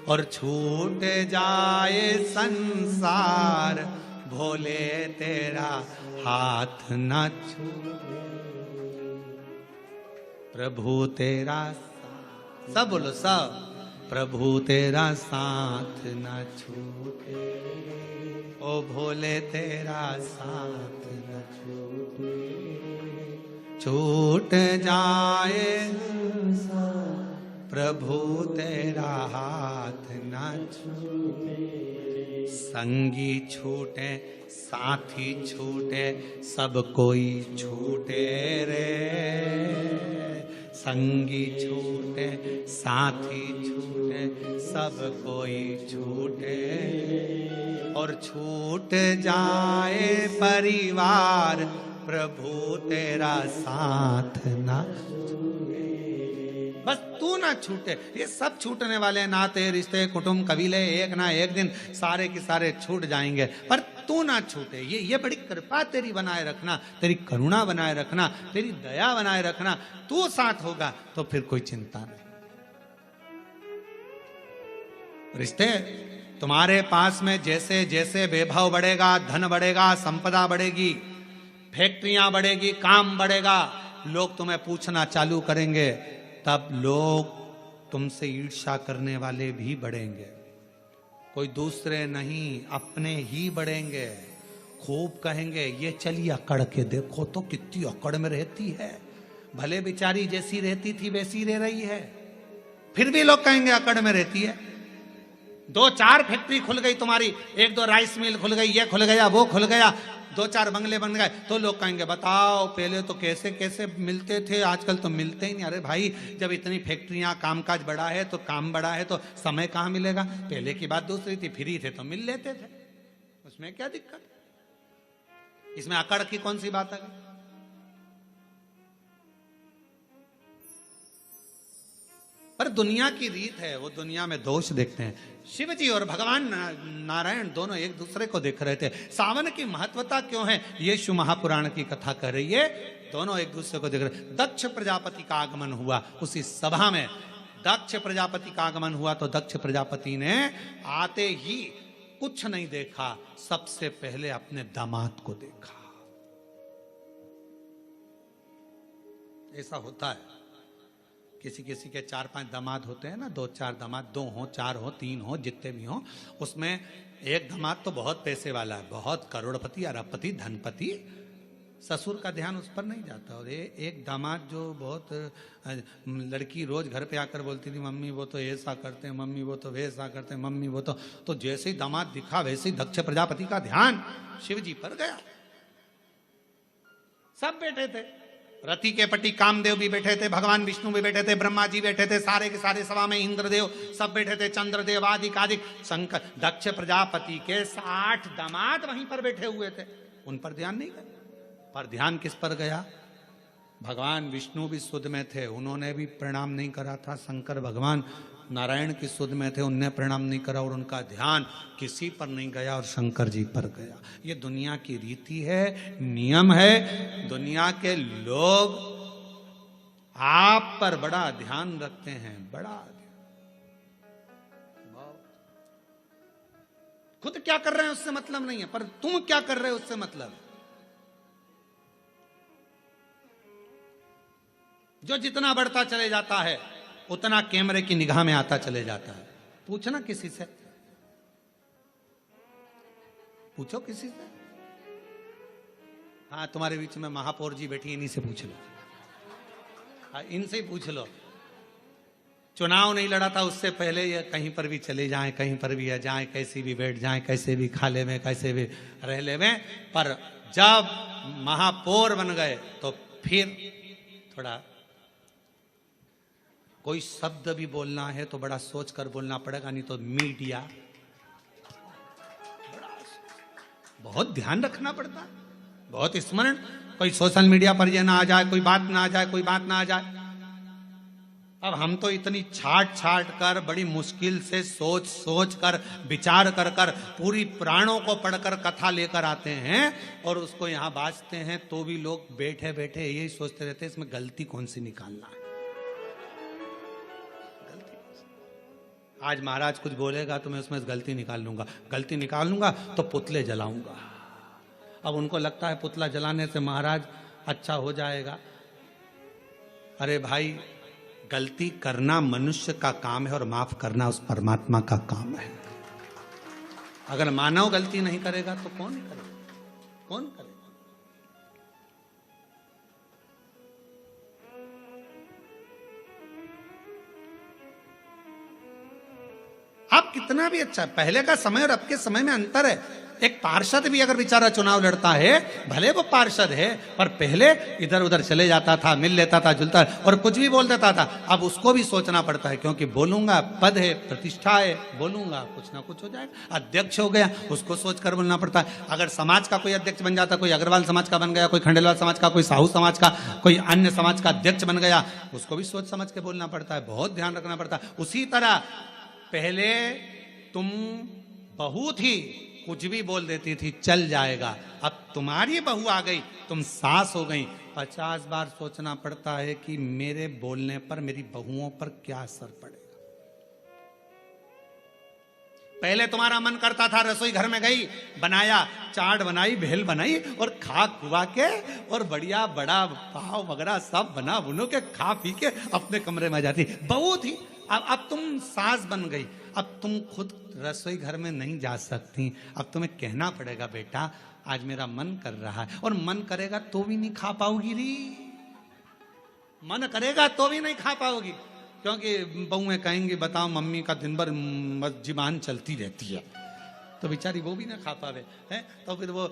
और छूट जाए संसार, भोले तेरा हाथ न छूटे। प्रभु तेरा, सब बोलो सब, प्रभु तेरा साथ न छूटे, ओ भोले तेरा साथ न छूटे, छूट जाए प्रभु तेरा हाथ न छूटे, संगी छूटे साथी छूटे, सब कोई छूटे रे, संगी छूटे साथी छूटे, सब कोई छूटे, और छूट जाए परिवार, प्रभु तेरा साथ ना छूटे, बस तू ना छूटे। ये सब छूटने वाले नाते रिश्ते कुटुंब कबीले एक ना एक दिन सारे के सारे छूट जाएंगे, पर तू ना छूटे। ये बड़ी कृपा तेरी बनाए रखना, तेरी करुणा बनाए रखना, तेरी दया बनाए रखना। तू साथ होगा तो फिर कोई चिंता नहीं। रिश्ते तुम्हारे पास में जैसे जैसे वैभव बढ़ेगा, धन बढ़ेगा, संपदा बढ़ेगी, फैक्ट्रियां बढ़ेगी, काम बढ़ेगा, लोग तुम्हें पूछना चालू करेंगे, तब लोग तुमसे ईर्ष्या करने वाले भी बढ़ेंगे। कोई दूसरे नहीं, अपने ही बढ़ेंगे। खूब कहेंगे ये चली अकड़ के देखो तो कितनी अकड़ में रहती है, भले बेचारी जैसी रहती थी वैसी रह रही है, फिर भी लोग कहेंगे अकड़ में रहती है। 2-4 फैक्ट्री खुल गई तुम्हारी, 1-2 राइस मिल खुल गई, ये खुल गया वो खुल गया, 2-4 बंगले बन गए, तो लोग कहेंगे बताओ पहले तो कैसे कैसे मिलते थे, आजकल तो मिलते ही नहीं। अरे भाई जब इतनी फैक्ट्रियां, कामकाज बढ़ा है तो काम बढ़ा है तो समय कहाँ मिलेगा। पहले की बात दूसरी थी, फ्री थे तो मिल लेते थे, उसमें क्या दिक्कत, इसमें अकड़ की कौन सी बात है। पर दुनिया की रीत है, वो दुनिया में दोष देखते हैं। शिव जी और भगवान नारायण दोनों एक दूसरे को देख रहे थे। सावन की महत्वता क्यों है, यीशु महापुराण की कथा कर रही है। दोनों एक दूसरे को देख रहे। दक्ष प्रजापति का आगमन हुआ, उसी सभा में दक्ष प्रजापति का आगमन हुआ तो दक्ष प्रजापति ने आते ही कुछ नहीं देखा, सबसे पहले अपने दामाद को देखा। ऐसा होता है, किसी किसी के 4-5 दामाद होते हैं ना, 2-4 दामाद, 2 हो 4 हो 3 हो जितने भी हो, उसमें एक दामाद तो बहुत पैसे वाला है, बहुत करोड़पति, अरबपति, धनपति, ससुर का ध्यान उस पर नहीं जाता। और एक दामाद जो बहुत, लड़की रोज घर पे आकर बोलती थी मम्मी वो तो ऐसा करते हैं, मम्मी वो तो वैसा करते हैं, मम्मी वो तो जैसे ही दामाद दिखा वैसे ही दक्ष प्रजापति का ध्यान शिव जी पर गया। सब बैठे थे, रति के पति कामदेव भी बैठे थे, भगवान विष्णु भी बैठे थे, ब्रह्मा जी बैठे थे, सारे के सारे सभा में इंद्रदेव सब बैठे थे, चंद्रदेव आदिक आदिक शंकर, दक्ष प्रजापति के 60 दामाद वहीं पर बैठे हुए थे। उन पर ध्यान नहीं गया, पर ध्यान किस पर गया। भगवान विष्णु भी सुध में थे, उन्होंने भी प्रणाम नहीं करा था। शंकर भगवान नारायण की सुध में थे, उनने प्रणाम नहीं करा, और उनका ध्यान किसी पर नहीं गया और शंकर जी पर गया। ये दुनिया की रीति है, नियम है। दुनिया के लोग आप पर बड़ा ध्यान रखते हैं, बड़ा खुद क्या कर रहे हैं उससे मतलब नहीं है, पर तुम क्या कर रहे हो उससे मतलब है। जो जितना बढ़ता चले जाता है उतना कैमरे की निगाह में आता चले जाता है। पूछना किसी से, पूछो किसी से। हाँ, तुम्हारे बीच में महापौर जी बैठी, इन्हीं से पूछ लो। हाँ, इनसे ही पूछ लो। चुनाव नहीं लड़ा था उससे पहले ये कहीं पर भी चले जाएं, कहीं पर भी जाएं, कैसे भी बैठ जाएं, कैसे भी खा ले में, कैसे भी रह ले में, पर जब महापौर बन गए तो फिर थोड़ा कोई शब्द भी बोलना है तो बड़ा सोच कर बोलना पड़ेगा, नहीं तो मीडिया बहुत ध्यान रखना पड़ता है, बहुत स्मरण। कोई सोशल मीडिया पर ये ना आ जाए, कोई बात ना आ जाए, कोई बात ना आ जाए। अब हम तो इतनी छाट छाट कर, बड़ी मुश्किल से सोच सोच कर, विचार कर कर, पूरी पुराणों को पढ़कर कथा लेकर आते हैं और उसको यहाँ बाजते हैं, तो भी लोग बैठे बैठे यही सोचते रहते हैं इसमें गलती कौन सी निकालना है। आज महाराज कुछ बोलेगा तो मैं उसमें गलती निकाल लूंगा, गलती निकाल लूंगा तो पुतले जलाऊंगा। अब उनको लगता है पुतला जलाने से महाराज अच्छा हो जाएगा। अरे भाई, गलती करना मनुष्य का काम है और माफ करना उस परमात्मा का काम है। अगर मानव गलती नहीं करेगा तो कौन करेगा? कौन करेगा? आप कितना भी अच्छा, पहले का समय और अब के समय में अंतर है। एक पार्षद भी अगर बेचारा चुनाव लड़ता है, भले वो पार्षद है, पर पहले इधर उधर चले जाता था, मिल लेता था, जुलता और कुछ भी बोल देता था। अब उसको भी सोचना पड़ता है, क्योंकि बोलूंगा पद है, प्रतिष्ठा है, बोलूंगा कुछ ना कुछ हो जाएगा। अध्यक्ष हो गया, उसको सोचकर बोलना पड़ता है। अगर समाज का कोई अध्यक्ष बन जाता, कोई अग्रवाल समाज का बन गया, कोई खंडेलवाल समाज का, कोई साहू समाज का, कोई अन्य समाज का अध्यक्ष बन गया, उसको भी सोच समझ के बोलना पड़ता है, बहुत ध्यान रखना पड़ता है। उसी तरह पहले तुम बहू थी, कुछ भी बोल देती थी चल जाएगा, अब तुम्हारी बहू आ गई, तुम सास हो गई, 50 बार सोचना पड़ता है कि मेरे बोलने पर मेरी बहुओं पर क्या असर पड़ेगा। पहले तुम्हारा मन करता था, रसोई घर में गई, बनाया, चाट बनाई, भेल बनाई और खा खुआ के और बढ़िया बड़ा पाव वगैरह सब बना बुनो के खा पी के अपने कमरे में जाती। बहू थी, अब तुम सास बन गई, अब तुम खुद रसोई घर में नहीं जा सकती। अब तुम्हें कहना पड़ेगा बेटा आज मेरा मन कर रहा है, और मन करेगा तो भी नहीं खा पाओगी री, मन करेगा तो भी नहीं खा पाओगी, क्योंकि बहुएं कहेंगी बताओ मम्मी का दिन भर जुबान चलती रहती है, तो बेचारी वो भी ना खा पावे है। तो फिर वो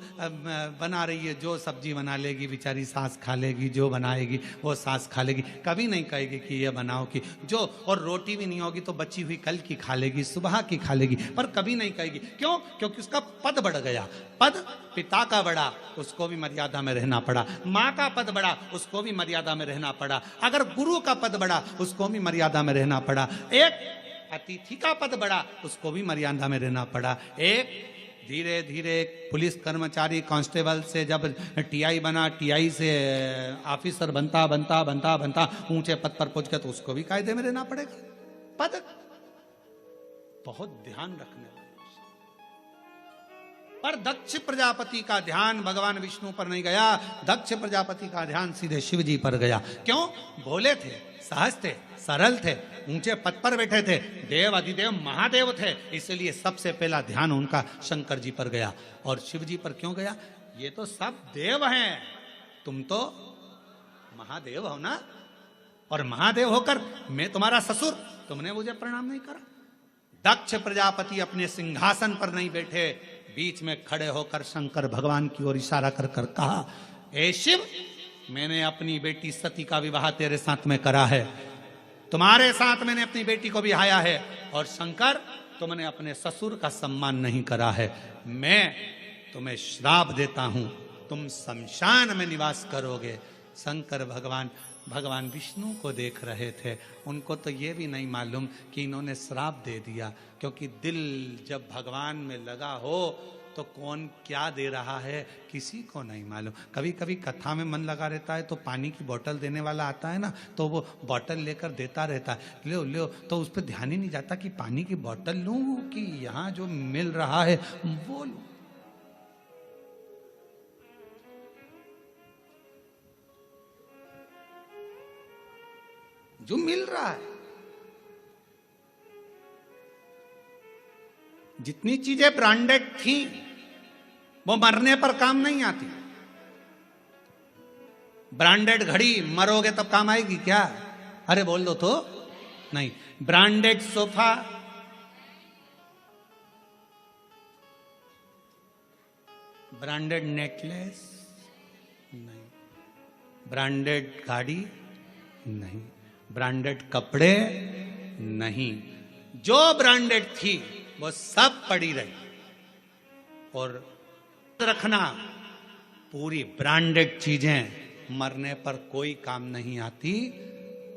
बना रही है, जो सब्जी बना लेगी बेचारी सास खा लेगी, जो बनाएगी वो सास खा लेगी, कभी नहीं कहेगी कि ये बनाओ कि जो, और रोटी भी नहीं होगी तो बची हुई कल की खा लेगी, सुबह की खा लेगी, पर कभी नहीं कहेगी। क्यों? क्योंकि उसका पद बढ़ गया। पद पिता का बढ़ा, उसको भी मर्यादा में रहना पड़ा। माँ का पद बढ़ा, उसको भी मर्यादा में रहना पड़ा। अगर गुरु का पद बढ़ा, उसको भी मर्यादा में रहना पड़ा। एक अतिथि का पद बढ़ा, उसको भी मर्यादा में रहना पड़ा। एक धीरे धीरे पुलिस कर्मचारी कांस्टेबल से जब टीआई बना, टीआई से ऑफिसर बनता बनता बनता बनता ऊंचे पद पर पहुंच गया, तो उसको भी कायदे में रहना पड़ेगा। पद बहुत ध्यान रखने वाला। पर दक्ष प्रजापति का ध्यान भगवान विष्णु पर नहीं गया, दक्ष प्रजापति का ध्यान सीधे शिव जी पर गया। क्यों? भोले थे, सहज थे, सरल थे, ऊंचे पद पर बैठे थे, देव अधिदेव महादेव थे, इसलिए सबसे पहला ध्यान उनका शंकर जी पर गया। और शिव जी पर क्यों गया? ये तो सब देव हैं, तुम तो महादेव हो ना, और महादेव होकर मैं तुम्हारा ससुर, तुमने मुझे प्रणाम नहीं करा। दक्ष प्रजापति अपने सिंहासन पर नहीं बैठे, बीच में खड़े होकर शंकर भगवान की ओर इशारा कर कर कहा, ए शिव, मैंने अपनी बेटी सती का विवाह तेरे साथ में करा है, तुम्हारे साथ मैंने अपनी बेटी को बिहाया है, और शंकर तुमने अपने ससुर का सम्मान नहीं करा है, मैं तुम्हें श्राप देता हूं, तुम शमशान में निवास करोगे। शंकर भगवान विष्णु को देख रहे थे, उनको तो ये भी नहीं मालूम कि इन्होंने श्राप दे दिया, क्योंकि दिल जब भगवान में लगा हो तो कौन क्या दे रहा है किसी को नहीं मालूम। कभी कभी कथा में मन लगा रहता है तो पानी की बोतल देने वाला आता है ना, तो वो बोतल लेकर देता रहता है, लो लो, तो उस पर ध्यान ही नहीं जाता कि पानी की बोतल लूं कि यहाँ जो मिल रहा है वो लूं। जो मिल रहा है, जितनी चीजें ब्रांडेड थी वो मरने पर काम नहीं आती। ब्रांडेड घड़ी मरोगे तब काम आएगी क्या? अरे बोल दो तो नहीं। ब्रांडेड सोफा, ब्रांडेड नेकलेस नहीं, ब्रांडेड गाड़ी नहीं, ब्रांडेड कपड़े नहीं, जो ब्रांडेड थी वो सब पड़ी रही। और रखना, पूरी ब्रांडेड चीजें मरने पर कोई काम नहीं आती,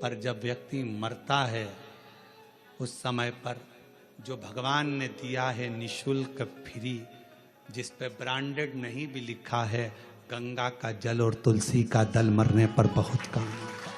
पर जब व्यक्ति मरता है उस समय पर जो भगवान ने दिया है निशुल्क फ्री, जिस पे ब्रांडेड नहीं भी लिखा है, गंगा का जल और तुलसी का दल मरने पर बहुत काम आता है।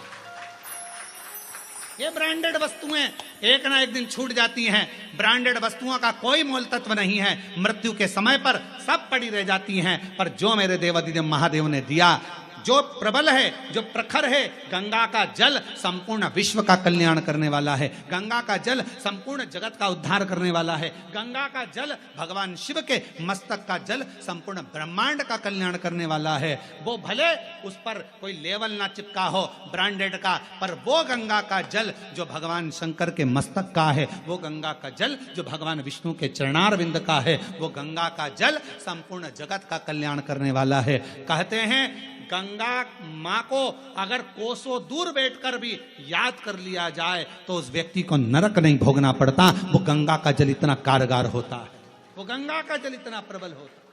ये ब्रांडेड वस्तुएं एक ना एक दिन छूट जाती हैं। ब्रांडेड वस्तुओं का कोई मोल तत्व नहीं है, मृत्यु के समय पर सब पड़ी रह जाती हैं। पर जो मेरे देवाधिदेव महादेव ने दिया, जो प्रबल है, जो प्रखर है, गंगा का जल संपूर्ण विश्व का कल्याण करने वाला है। गंगा का जल संपूर्ण जगत का उद्धार करने वाला है। गंगा का जल भगवान शिव के मस्तक का जल संपूर्ण ब्रह्मांड का कल्याण करने वाला है। वो भले उस पर कोई लेवल ना चिपका हो ब्रांडेड का, पर वो गंगा का जल जो भगवान शंकर के मस्तक का है, वो गंगा का जल जो भगवान विष्णु के चरणार विंद का है, वो गंगा का जल संपूर्ण जगत का कल्याण करने वाला है। कहते हैं गंगा माँ को अगर कोसों दूर बैठकर भी याद कर लिया जाए तो उस व्यक्ति को नरक नहीं भोगना पड़ता। वो गंगा का जल इतना कारगर होता है, वो गंगा का जल इतना प्रबल होता है।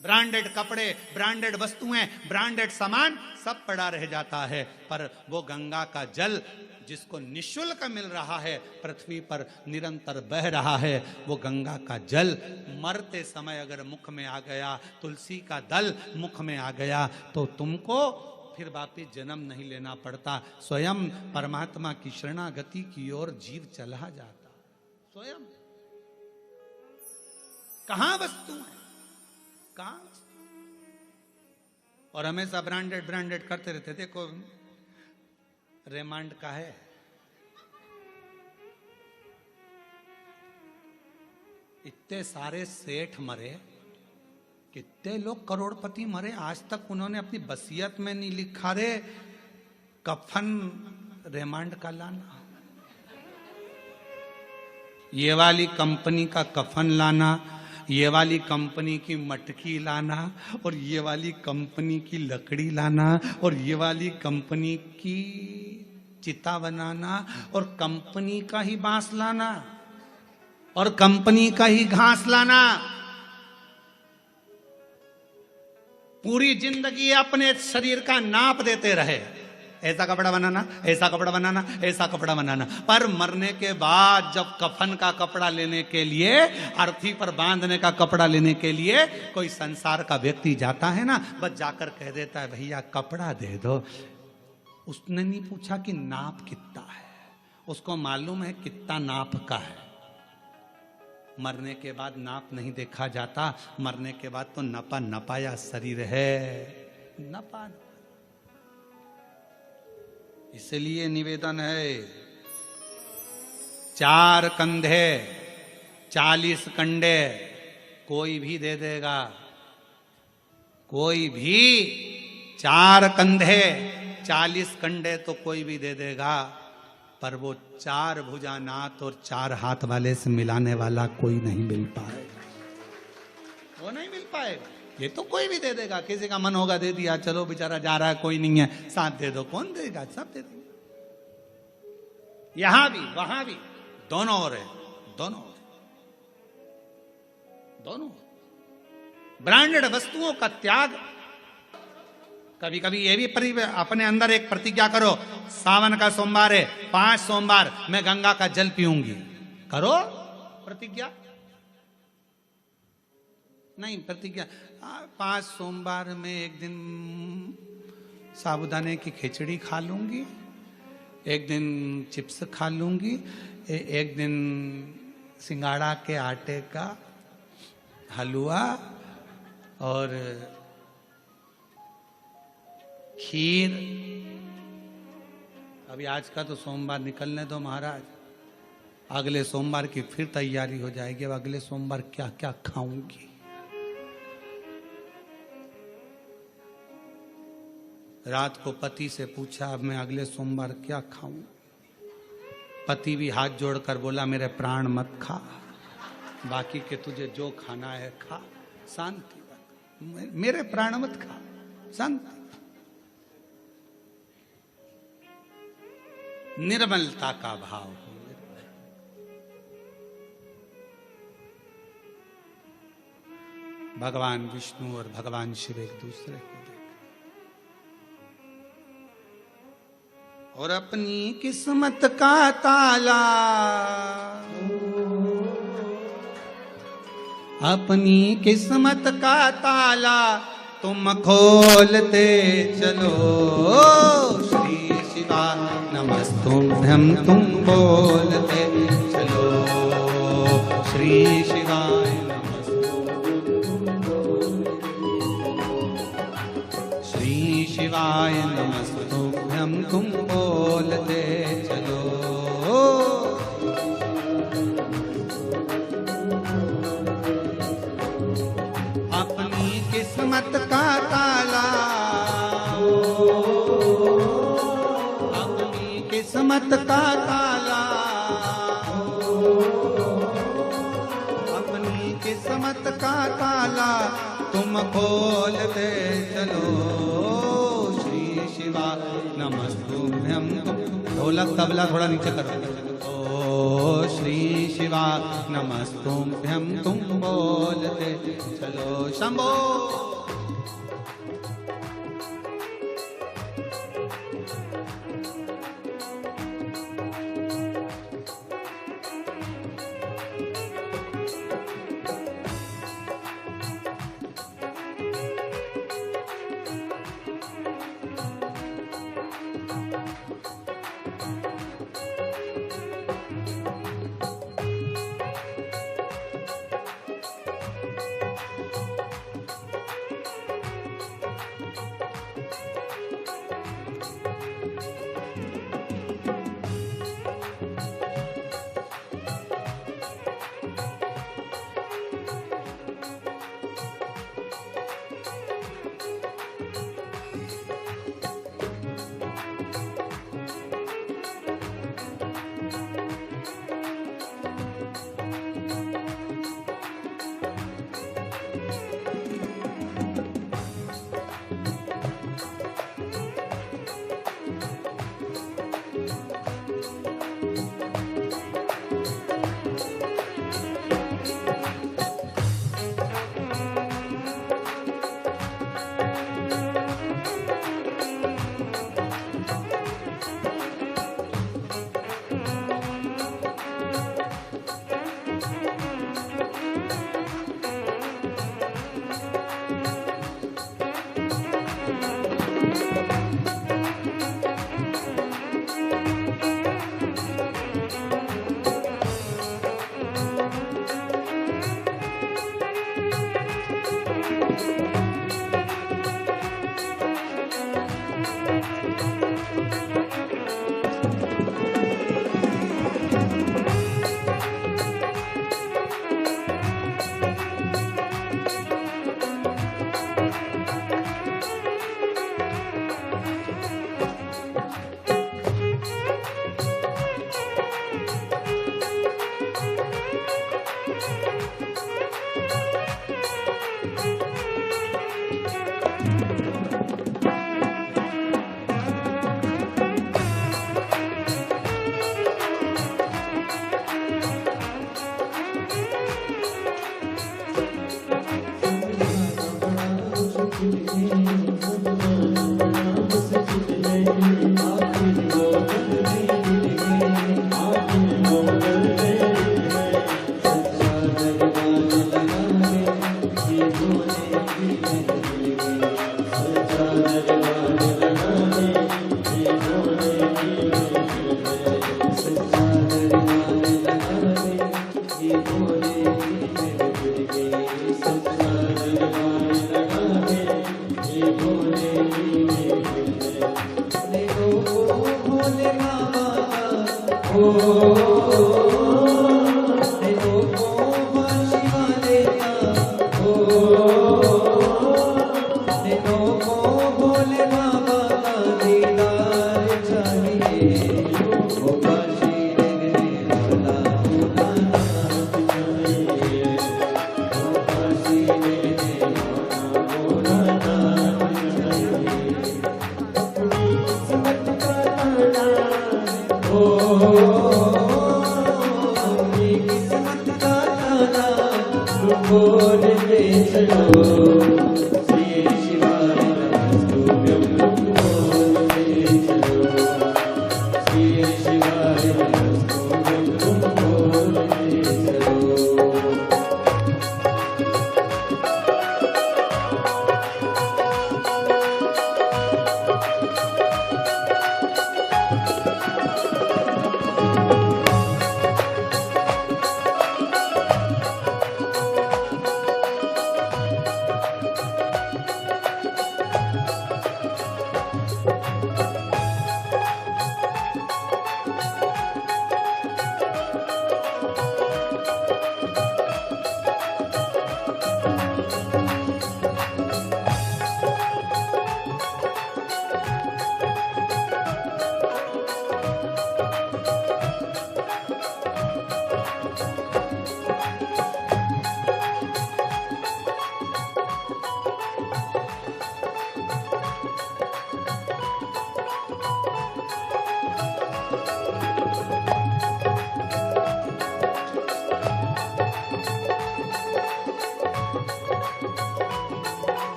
ब्रांडेड कपड़े, ब्रांडेड वस्तुएं, ब्रांडेड सामान सब पड़ा रह जाता है, पर वो गंगा का जल जिसको निःशुल्क मिल रहा है, पृथ्वी पर निरंतर बह रहा है, वो गंगा का जल मरते समय अगर मुख में आ गया, तुलसी का दल मुख में आ गया, तो तुमको फिर वापिस जन्म नहीं लेना पड़ता। स्वयं परमात्मा की शरणागति की ओर जीव चला जाता। स्वयं कहां वस्तु है, कहां? और हमेशा ब्रांडेड ब्रांडेड करते रहते। देखो रेमांड का है, इतने सारे सेठ मरे, कितने लोग करोड़पति मरे, आज तक उन्होंने अपनी वसीयत में नहीं लिखा रे कफन रेमांड का लाना, ये वाली कंपनी का कफन लाना, ये वाली कंपनी की मटकी लाना, और ये वाली कंपनी की लकड़ी लाना, और ये वाली कंपनी की चिता बनाना, और कंपनी का ही बांस लाना, और कंपनी का ही घास लाना। पूरी जिंदगी अपने शरीर का नाप देते रहे, ऐसा कपड़ा बनाना, ऐसा कपड़ा बनाना, ऐसा कपड़ा बनाना, पर मरने के बाद जब कफन का कपड़ा लेने के लिए, अर्थी पर बांधने का कपड़ा लेने के लिए कोई संसार का व्यक्ति जाता है ना, बस जाकर कह देता है भैया कपड़ा दे दो। उसने नहीं पूछा कि नाप कितना है, उसको मालूम है कितना नाप का है। मरने के बाद नाप नहीं देखा जाता, मरने के बाद तो नपा नपाया शरीर है, नपा। इसलिए निवेदन है, 4 कंधे 40 कंडे कोई भी दे देगा, कोई भी 4 कंधे 40 कंडे तो कोई भी दे देगा, पर वो 4 भुजानाथ और 4 हाथ वाले से मिलाने वाला कोई नहीं मिल पाएगा, वो नहीं मिल पाएगा। ये तो कोई भी दे देगा, किसी का मन होगा दे दिया, चलो बेचारा जा रहा है कोई नहीं है साथ दे दो, कौन देगा? सब दे देंगे। यहां भी वहां भी दोनों ओर है, दोनों ओर, दोनों। ब्रांडेड वस्तुओं का त्याग। कभी कभी ये भी अपने अंदर एक प्रतिज्ञा करो, सावन का सोमवार है, 5 सोमवार मैं गंगा का जल पीऊंगी, करो प्रतिज्ञा। नहीं प्रतिज्ञा, 5 सोमवार में एक दिन साबूदाने की खिचड़ी खा लूंगी, एक दिन चिप्स खा लूंगी, एक दिन सिंगाड़ा के आटे का हलवा और खीर। अभी आज का तो सोमवार निकलने दो महाराज, अगले सोमवार की फिर तैयारी हो जाएगी। अब अगले सोमवार क्या क्या खाऊंगी। रात को पति से पूछा अब मैं अगले सोमवार क्या खाऊं। पति भी हाथ जोड़कर बोला मेरे प्राण मत खा, बाकी के तुझे जो खाना है खा, शांति रख, मेरे प्राण मत खा, शांति। निर्मलता का भाव हो। भगवान विष्णु और भगवान शिव एक दूसरे को देख। और अपनी किस्मत का ताला, अपनी किस्मत का ताला तुम खोलते चलो। श्री शिवाय नमस्तुभ्यं तुम बोलते चलो। श्री शिवाय श्री शिवाय नमस्तुभ्यं तुम बोलते चलो। अपनी किस्मत का ताला, अपनी किस्मत का ताला, अपनी किस्मत का ताला तुम खोलते चलो। श्री शिवाय नमस्तुभ्यं। ढोलक तबला थोड़ा नीचे कर। ओ श्री शिवाय नमस्तुभ्यं तुम बोलते चलो। शंभो।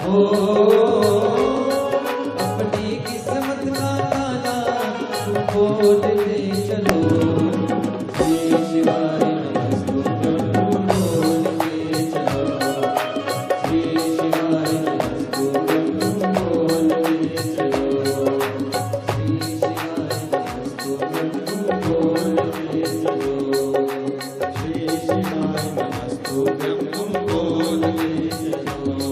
अपनी किस्मत का ताला खोल के चलो, श्री शिवाय नमस्तुभ्यं बोल के चलो, श्री शिवाय नमस्तुभ्यं बोल के चलो, श्री शिवाय नमस्तुभ्यं बोल के चलो, श्री शिवाय नमस्तुभ्यं बोल के चलो।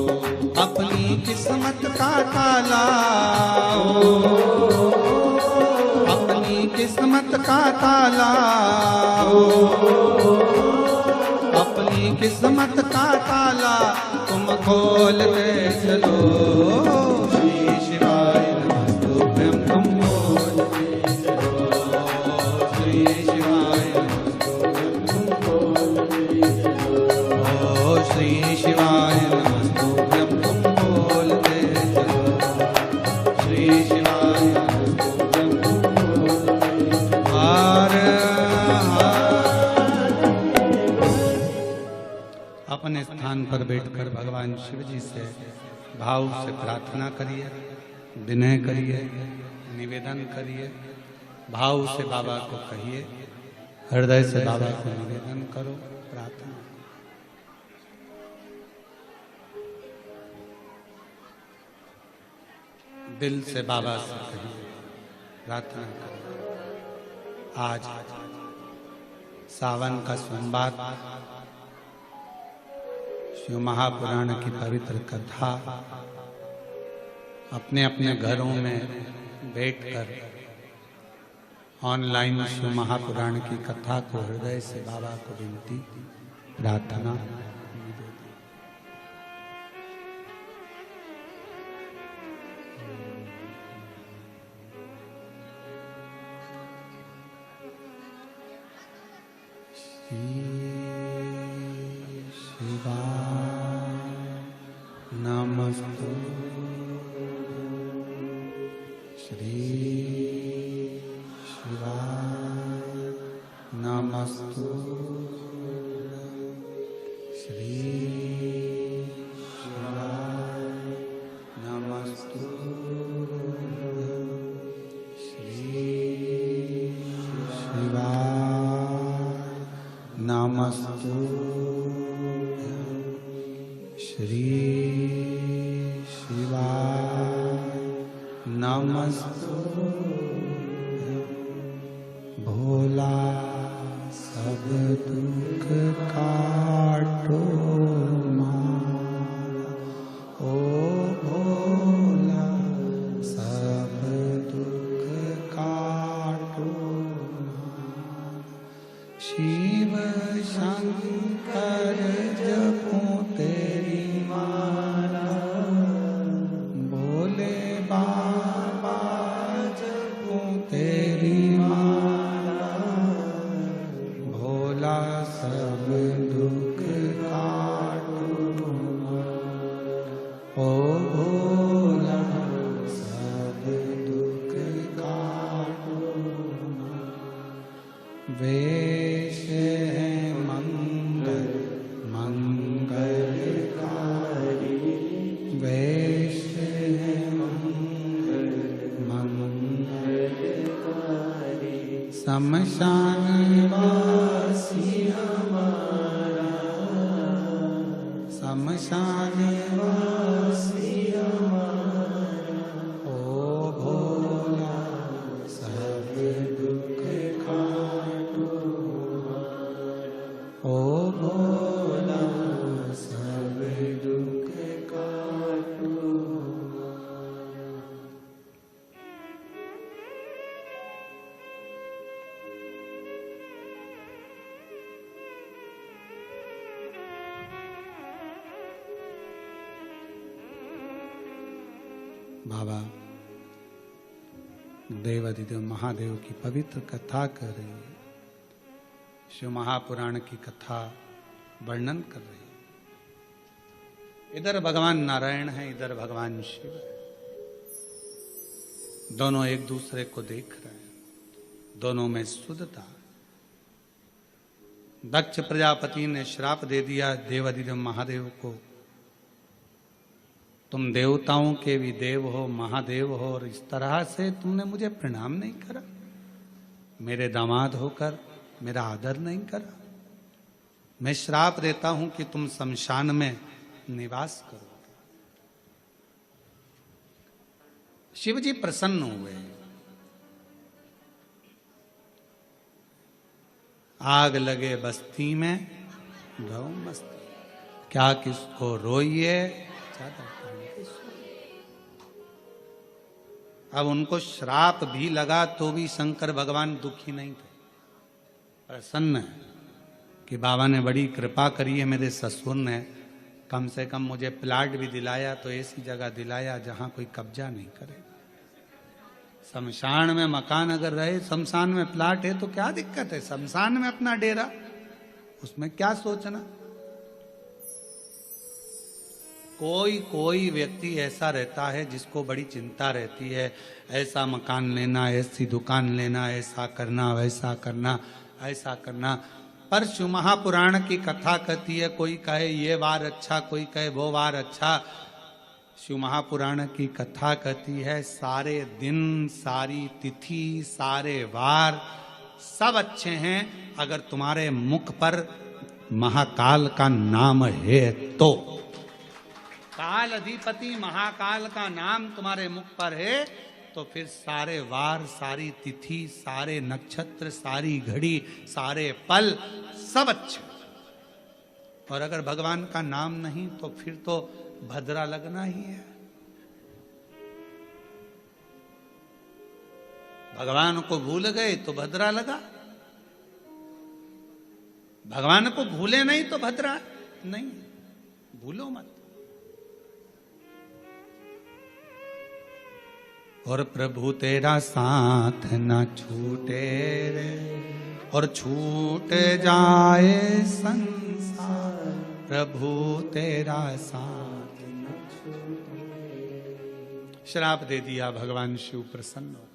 अपनी किस्मत का ताला, अपनी किस्मत का ताला, अपनी किस्मत का ताला तुम खोल के चलो, श्री शिवाय नमस्तुभ्यं तुम बोल के चलो, श्री शिवाय नमस्तुभ्यं तुम बोल के चलो, श्री शिवाय नमस्तुभ्यं तुम बोल के चलो, श्री शिवाय नमस्तुभ्यं तुम बोल के चलो। हर अपने स्थान पर बैठकर भगवान शिव जी से भाव से प्रार्थना करिए, विनय करिए, निवेदन करिए, भाव से बाबा को कहिए, हृदय से बाबा को निवेदन करो, प्रार्थना। दिल से बाबा से कहिए, प्रार्थना करिए। आज सावन का सोमवार, शिव महापुराण की पवित्र कथा अपने अपने घरों में बैठकर ऑनलाइन शिव महापुराण की कथा को हृदय से बाबा को विनती, प्रार्थना, शिवाय नमस्तु, श्री शिवाय नमस्तु, श्री शिवाय नमस्तु, श्री शिवाय नमस्तु, श्री शिवाय नमस्तु। भोला सब दुख काटो मारा, ओ भोला सब दुख काटो मारा। शिव शंकर जपो तेरी माला, भोले बाबा जपो तेरी माला, भोला सब दुख काटो मारा, ओ भोला सब दुख काटो मारा। वेश है मंगल मंगलकारी, वेश है मंगल मंगलकारी। शमशान वासी हमारा, शमशान वासी हमारा, ओ भोला सब दुख काटो मारा, ओ भोला सब दुख काटो मारा। बाबा देवाधिदेव महादेव की पवित्र कथा कर रही है, शिव महापुराण की कथा वर्णन कर रही है। इधर भगवान नारायण है, इधर भगवान शिव है। दोनों एक दूसरे को देख रहे हैं, दोनों में शुद्धता। दक्ष प्रजापति ने श्राप दे दिया देवाधिदेव महादेव को, तो तुम देवताओं के भी देव हो, महादेव हो, और इस तरह से तुमने मुझे प्रणाम नहीं करा, मेरे दामाद होकर मेरा आदर नहीं करा। मैं श्राप देता हूं कि तुम शमशान में निवास करो। शिव जी प्रसन्न हुए। आग लगे बस्ती में रहो मस्ती, क्या किसको रोइए ज्यादा पानी के सोइए। अब उनको श्राप भी लगा तो भी शंकर भगवान दुखी नहीं थे, प्रसन्न है कि बाबा ने बड़ी कृपा करी है, मेरे ससुर ने कम से कम मुझे प्लाट भी दिलाया, तो ऐसी जगह दिलाया जहां कोई कब्जा नहीं करे। शमशान में मकान अगर रहे, शमशान में प्लाट है तो क्या दिक्कत है, शमशान में अपना डेरा, उसमें क्या सोचना। कोई कोई व्यक्ति ऐसा रहता है जिसको बड़ी चिंता रहती है, ऐसा मकान लेना, ऐसी दुकान लेना, ऐसा करना, वैसा करना, ऐसा करना। पर शिव महापुराण की कथा कहती है, कोई कहे ये वार अच्छा, कोई कहे वो वार अच्छा। शिव महापुराण की कथा कहती है सारे दिन, सारी तिथि, सारे वार सब अच्छे हैं अगर तुम्हारे मुख पर महाकाल का नाम है तो। काल अधिपति महाकाल का नाम तुम्हारे मुख पर है तो फिर सारे वार, सारी तिथि, सारे नक्षत्र, सारी घड़ी, सारे पल सब अच्छे। और अगर भगवान का नाम नहीं तो फिर तो भद्रा लगना ही है। भगवान को भूल गए तो भद्रा लगा, भगवान को भूले नहीं तो भद्रा नहीं, भूलो मत। और प्रभु तेरा साथ न छूटे रे, और छूट जाए संसार, प्रभु तेरा साथ न छूटे। श्राप दे दिया, भगवान शिव प्रसन्न हो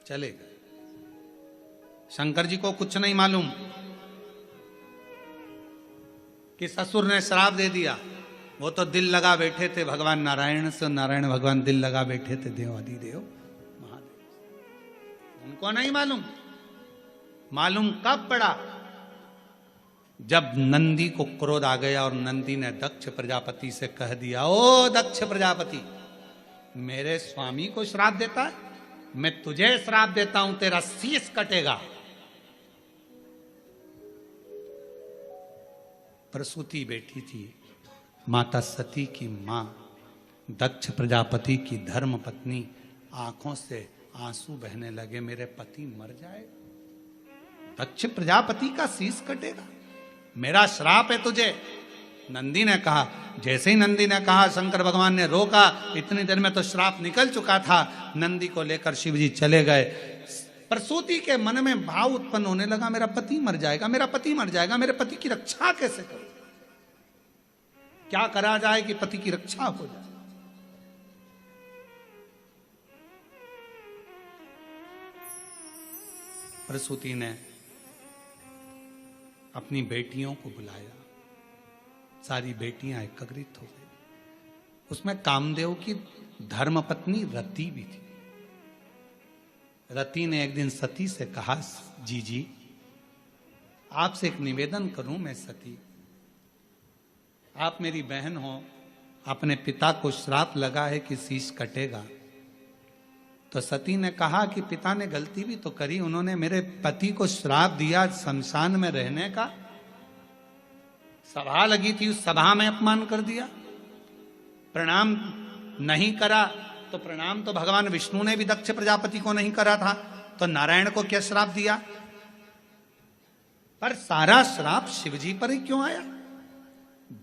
चले गए। शंकर जी को कुछ नहीं मालूम कि ससुर ने श्राप दे दिया, वो तो दिल लगा बैठे थे भगवान नारायण से, नारायण भगवान दिल लगा बैठे थे देवादिदेव महादेव। उनको नहीं मालूम, मालूम कब पड़ा जब नंदी को क्रोध आ गया और नंदी ने दक्ष प्रजापति से कह दिया, ओ दक्ष प्रजापति, मेरे स्वामी को श्राप देता है, मैं तुझे श्राप देता हूं, तेरा शीश कटेगा। प्रसूति बैठी थी, माता सती की मां, दक्ष प्रजापति की धर्म पत्नी, आंखों से आंसू बहने लगे, मेरे पति मर जाए, दक्ष प्रजापति का शीश कटेगा, मेरा श्राप है तुझे। नंदी ने कहा, जैसे ही नंदी ने कहा शंकर भगवान ने रोका, इतनी देर में तो श्राप निकल चुका था। नंदी को लेकर शिव जी चले गए। प्रसूति के मन में भाव उत्पन्न होने लगा, मेरा पति मर जाएगा, मेरा पति मर जाएगा, मेरे पति की रक्षा कैसे करूं, क्या करा जाए कि पति की रक्षा हो जाए। प्रसूति ने अपनी बेटियों को बुलाया, सारी बेटियां एकत्रित हो गई। उसमें कामदेव की धर्मपत्नी रति भी थी। रति ने एक दिन सती से कहा, जी आपसे एक निवेदन करूं मैं सती, आप मेरी बहन हो, अपने पिता को श्राप लगा है कि शीश कटेगा। तो सती ने कहा कि पिता ने गलती भी तो करी, उन्होंने मेरे पति को श्राप दिया शमशान में रहने का, सभा लगी थी उस सभा में अपमान कर दिया, प्रणाम नहीं करा, तो प्रणाम तो भगवान विष्णु ने भी दक्ष प्रजापति को नहीं करा था, तो नारायण को क्या श्राप दिया। पर सारा श्राप शिवजी पर ही क्यों आया।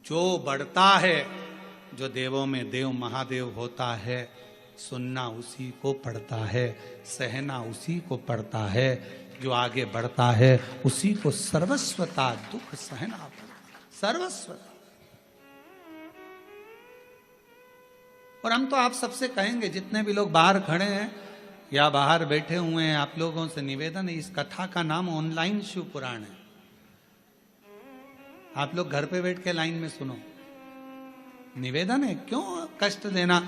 जो बढ़ता है, जो देवों में देव महादेव होता है, सुनना उसी को पड़ता है, सहना उसी को पड़ता है, जो आगे बढ़ता है उसी को सर्वस्वता दुख सहना पड़ता, सर्वस्वता। और हम तो आप सबसे कहेंगे, जितने भी लोग बाहर खड़े हैं या बाहर बैठे हुए हैं, आप लोगों से निवेदन है, इस कथा का नाम ऑनलाइन शिव पुराण है। आप लोग घर पे बैठ के लाइन में सुनो, निवेदन है, क्यों कष्ट देना।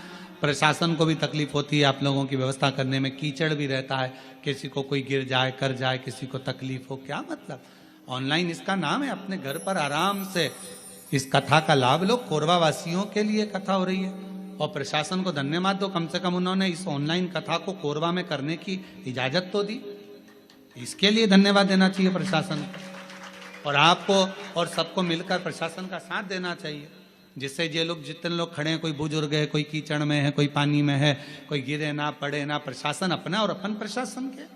प्रशासन को भी तकलीफ होती है आप लोगों की व्यवस्था करने में, कीचड़ भी रहता है, किसी को कोई गिर जाए कर जाए, किसी को तकलीफ हो, क्या मतलब। ऑनलाइन इसका नाम है, अपने घर पर आराम से इस कथा का लाभ लो। कोरबा वासियों के लिए कथा हो रही है और प्रशासन को धन्यवाद दो, कम से कम उन्होंने इस ऑनलाइन कथा को कोरबा में करने की इजाजत तो दी, इसके लिए धन्यवाद देना चाहिए प्रशासन को। और आपको और सबको मिलकर प्रशासन का साथ देना चाहिए, जिससे ये लोग जितने लोग खड़े हैं, कोई बुजुर्ग है, कोई कीचड़ में है, कोई पानी में है, कोई गिरे ना पड़े ना, प्रशासन अपना और अपन प्रशासन के।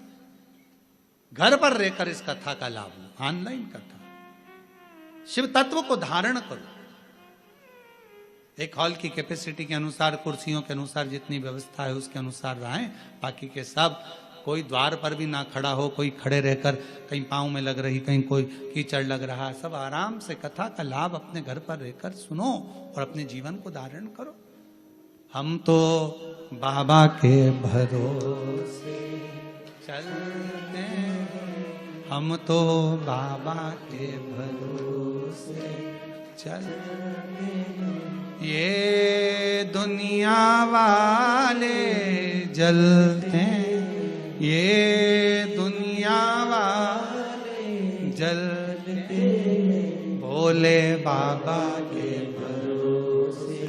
घर पर रहकर इस कथा का लाभ लो, ऑनलाइन कथा। शिव तत्व को धारण करो। एक हॉल की कैपेसिटी के अनुसार, कुर्सियों के अनुसार जितनी व्यवस्था है उसके अनुसार रहें, बाकी के सब कोई द्वार पर भी ना खड़ा हो, कोई खड़े रहकर कहीं पाँव में लग रही, कहीं कोई कीचड़ लग रहा, सब आराम से कथा का लाभ अपने घर पर रहकर सुनो और अपने जीवन को धारण करो। हम तो बाबा के भरोसे चलते, हम तो बाबा के भरोसे चलते, ये दुनिया वाले जलते, ये दुनिया वाले जलते, भोले बाबा के भरोसे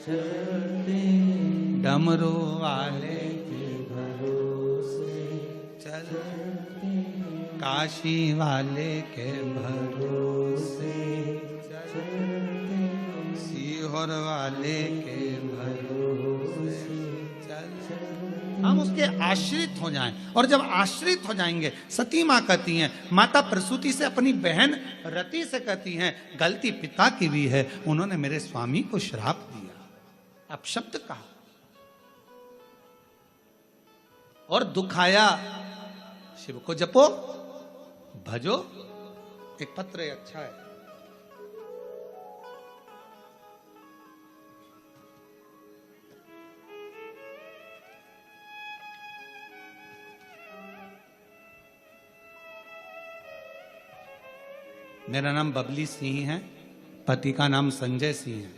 चलते, डमरू वाले के भरोसे चलते, काशी वाले के भरोसे चलते, सीहोर वाले के भरोसे चलते। हम उसके आश्रित हो जाएं, और जब आश्रित हो जाएंगे, सती माँ कहती हैं, माता प्रसूति से अपनी बहन रति से कहती हैं, गलती पिता की भी है, उन्होंने मेरे स्वामी को श्राप दिया, अपशब्द कहा और दुखाया। शिव को जपो, भजो। एक पत्र है, अच्छा है, मेरा नाम बबली सिंह है, पति का नाम संजय सिंह है।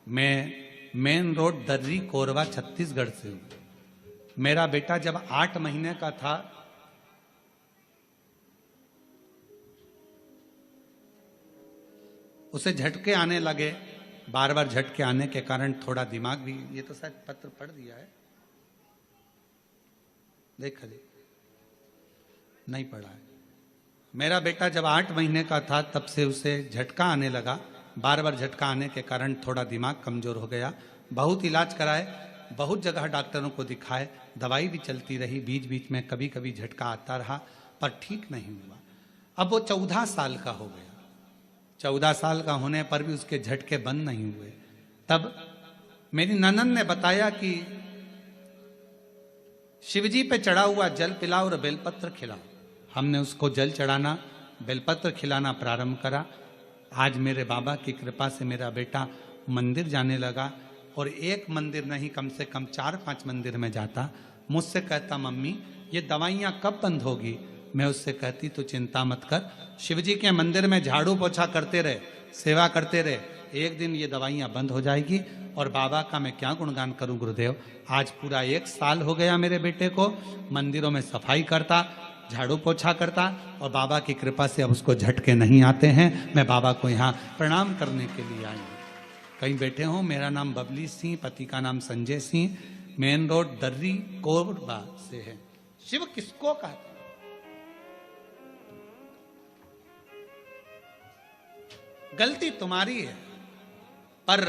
मैं मेन रोड दर्री कोरबा छत्तीसगढ़ से हूं। मेरा बेटा जब 8 महीने का था, उसे झटके आने लगे, बार बार झटके आने के कारण थोड़ा दिमाग भी, ये तो शायद पत्र पढ़ दिया है, देख नहीं पढ़ा है। मेरा बेटा जब 8 महीने का था, तब से उसे झटका आने लगा, बार बार झटका आने के कारण थोड़ा दिमाग कमजोर हो गया। बहुत इलाज कराए, बहुत जगह डॉक्टरों को दिखाए, दवाई भी चलती रही, बीच बीच में कभी कभी झटका आता रहा, पर ठीक नहीं हुआ। अब वो 14 साल का हो गया, 14 साल का होने पर भी उसके झटके बंद नहीं हुए। तब मेरी ननद ने बताया कि शिवजी पे चढ़ा हुआ जल पिलाओ और बेलपत्र खिलाओ। हमने उसको जल चढ़ाना, बेलपत्र खिलाना प्रारंभ करा। आज मेरे बाबा की कृपा से मेरा बेटा मंदिर जाने लगा, और एक मंदिर नहीं, कम से कम 4-5 मंदिर में जाता। मुझसे कहता, मम्मी ये दवाइयाँ कब बंद होगी? मैं उससे कहती, तो चिंता मत कर, शिवजी के मंदिर में झाड़ू पोछा करते रहे, सेवा करते रहे, एक दिन ये दवाइयाँ बंद हो जाएगी। और बाबा का मैं क्या गुणगान करूं गुरुदेव। आज पूरा 1 साल हो गया मेरे बेटे को, मंदिरों में सफाई करता, झाड़ू पोछा करता, और बाबा की कृपा से अब उसको झटके नहीं आते हैं। मैं बाबा को यहाँ प्रणाम करने के लिए आई हूँ। कहीं बैठे हो, मेरा नाम बबली सिंह, पति का नाम संजय सिंह, मेन रोड दर्री कोरबा से है। शिव किसको कहते हैं? गलती तुम्हारी है, पर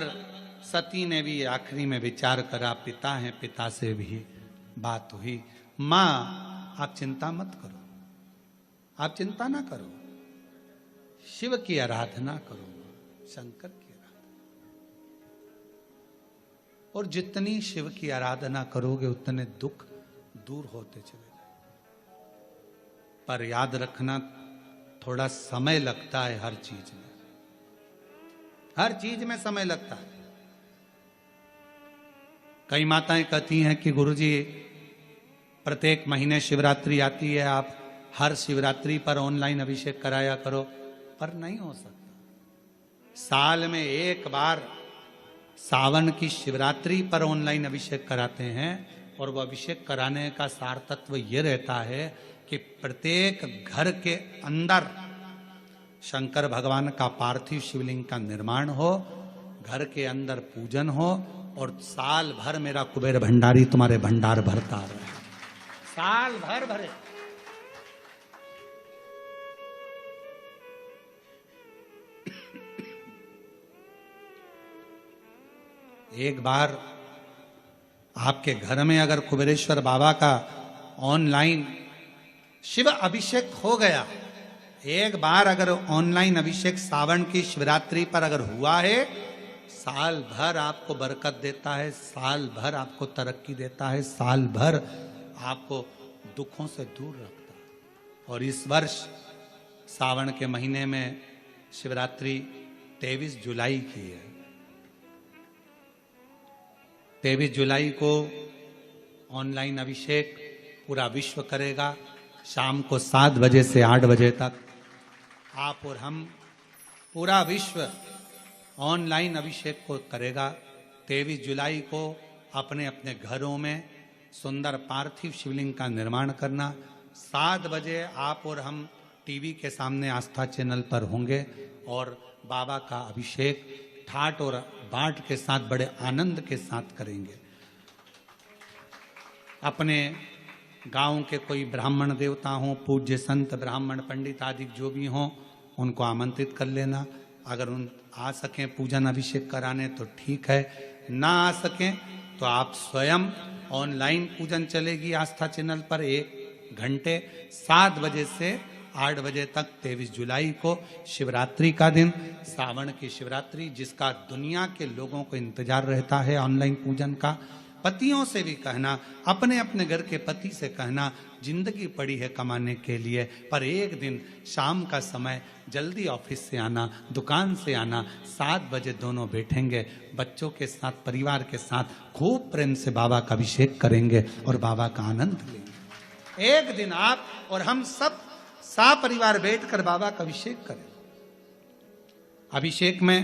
सती ने भी आखिरी में विचार करा, पिता है, पिता से भी बात हुई। मां आप चिंता मत करो, आप चिंता ना करो, शिव की आराधना करो, शंकर की आराधना। और जितनी शिव की आराधना करोगे उतने दुख दूर होते चले जाएंगे। पर याद रखना, थोड़ा समय लगता है हर चीज में, हर चीज में समय लगता है। कई माताएं कहती हैं कि गुरुजी प्रत्येक महीने शिवरात्रि आती है, आप हर शिवरात्रि पर ऑनलाइन अभिषेक कराया करो, पर नहीं हो सकता। साल में एक बार सावन की शिवरात्रि पर ऑनलाइन अभिषेक कराते हैं, और वह अभिषेक कराने का सार तत्व ये रहता है कि प्रत्येक घर के अंदर शंकर भगवान का पार्थिव शिवलिंग का निर्माण हो, घर के अंदर पूजन हो, और साल भर मेरा कुबेर भंडारी तुम्हारे भंडार भरता रहे, साल भर भरे। एक बार आपके घर में अगर कुबेरेश्वर बाबा का ऑनलाइन शिव अभिषेक हो गया, एक बार अगर ऑनलाइन अभिषेक सावन की शिवरात्रि पर अगर हुआ है, साल भर आपको बरकत देता है, साल भर आपको तरक्की देता है, साल भर आपको दुखों से दूर रखता है। और इस वर्ष सावन के महीने में शिवरात्रि 23 जुलाई की है। 23 जुलाई को ऑनलाइन अभिषेक पूरा विश्व करेगा। शाम को 7 बजे से 8 बजे तक आप और हम, पूरा विश्व ऑनलाइन अभिषेक को करेगा। 23 जुलाई को अपने अपने घरों में सुंदर पार्थिव शिवलिंग का निर्माण करना। 7 बजे आप और हम टीवी के सामने आस्था चैनल पर होंगे और बाबा का अभिषेक ठाट और बाट के साथ बड़े आनंद के साथ करेंगे। अपने गांव के कोई ब्राह्मण देवता हों, पूज्य संत ब्राह्मण पंडित आदि जो भी हों, उनको आमंत्रित कर लेना। अगर उन आ सकें पूजन अभिषेक कराने तो ठीक है, ना आ सकें तो आप स्वयं ऑनलाइन पूजन चलेगी आस्था चैनल पर 1 घंटे 7 बजे से 8 बजे तक 23 जुलाई को शिवरात्रि का दिन, सावन की शिवरात्रि जिसका दुनिया के लोगों को इंतजार रहता है ऑनलाइन पूजन का। पतियों से भी कहना, अपने अपने घर के पति से कहना, जिंदगी पड़ी है कमाने के लिए, पर एक दिन शाम का समय जल्दी ऑफिस से आना, दुकान से आना, 7 बजे दोनों बैठेंगे, बच्चों के साथ, परिवार के साथ खूब प्रेम से बाबा का अभिषेक करेंगे और बाबा का आनंद लेंगे। एक दिन आप और हम सब परिवार बैठकर बाबा का अभिषेक करें। अभिषेक में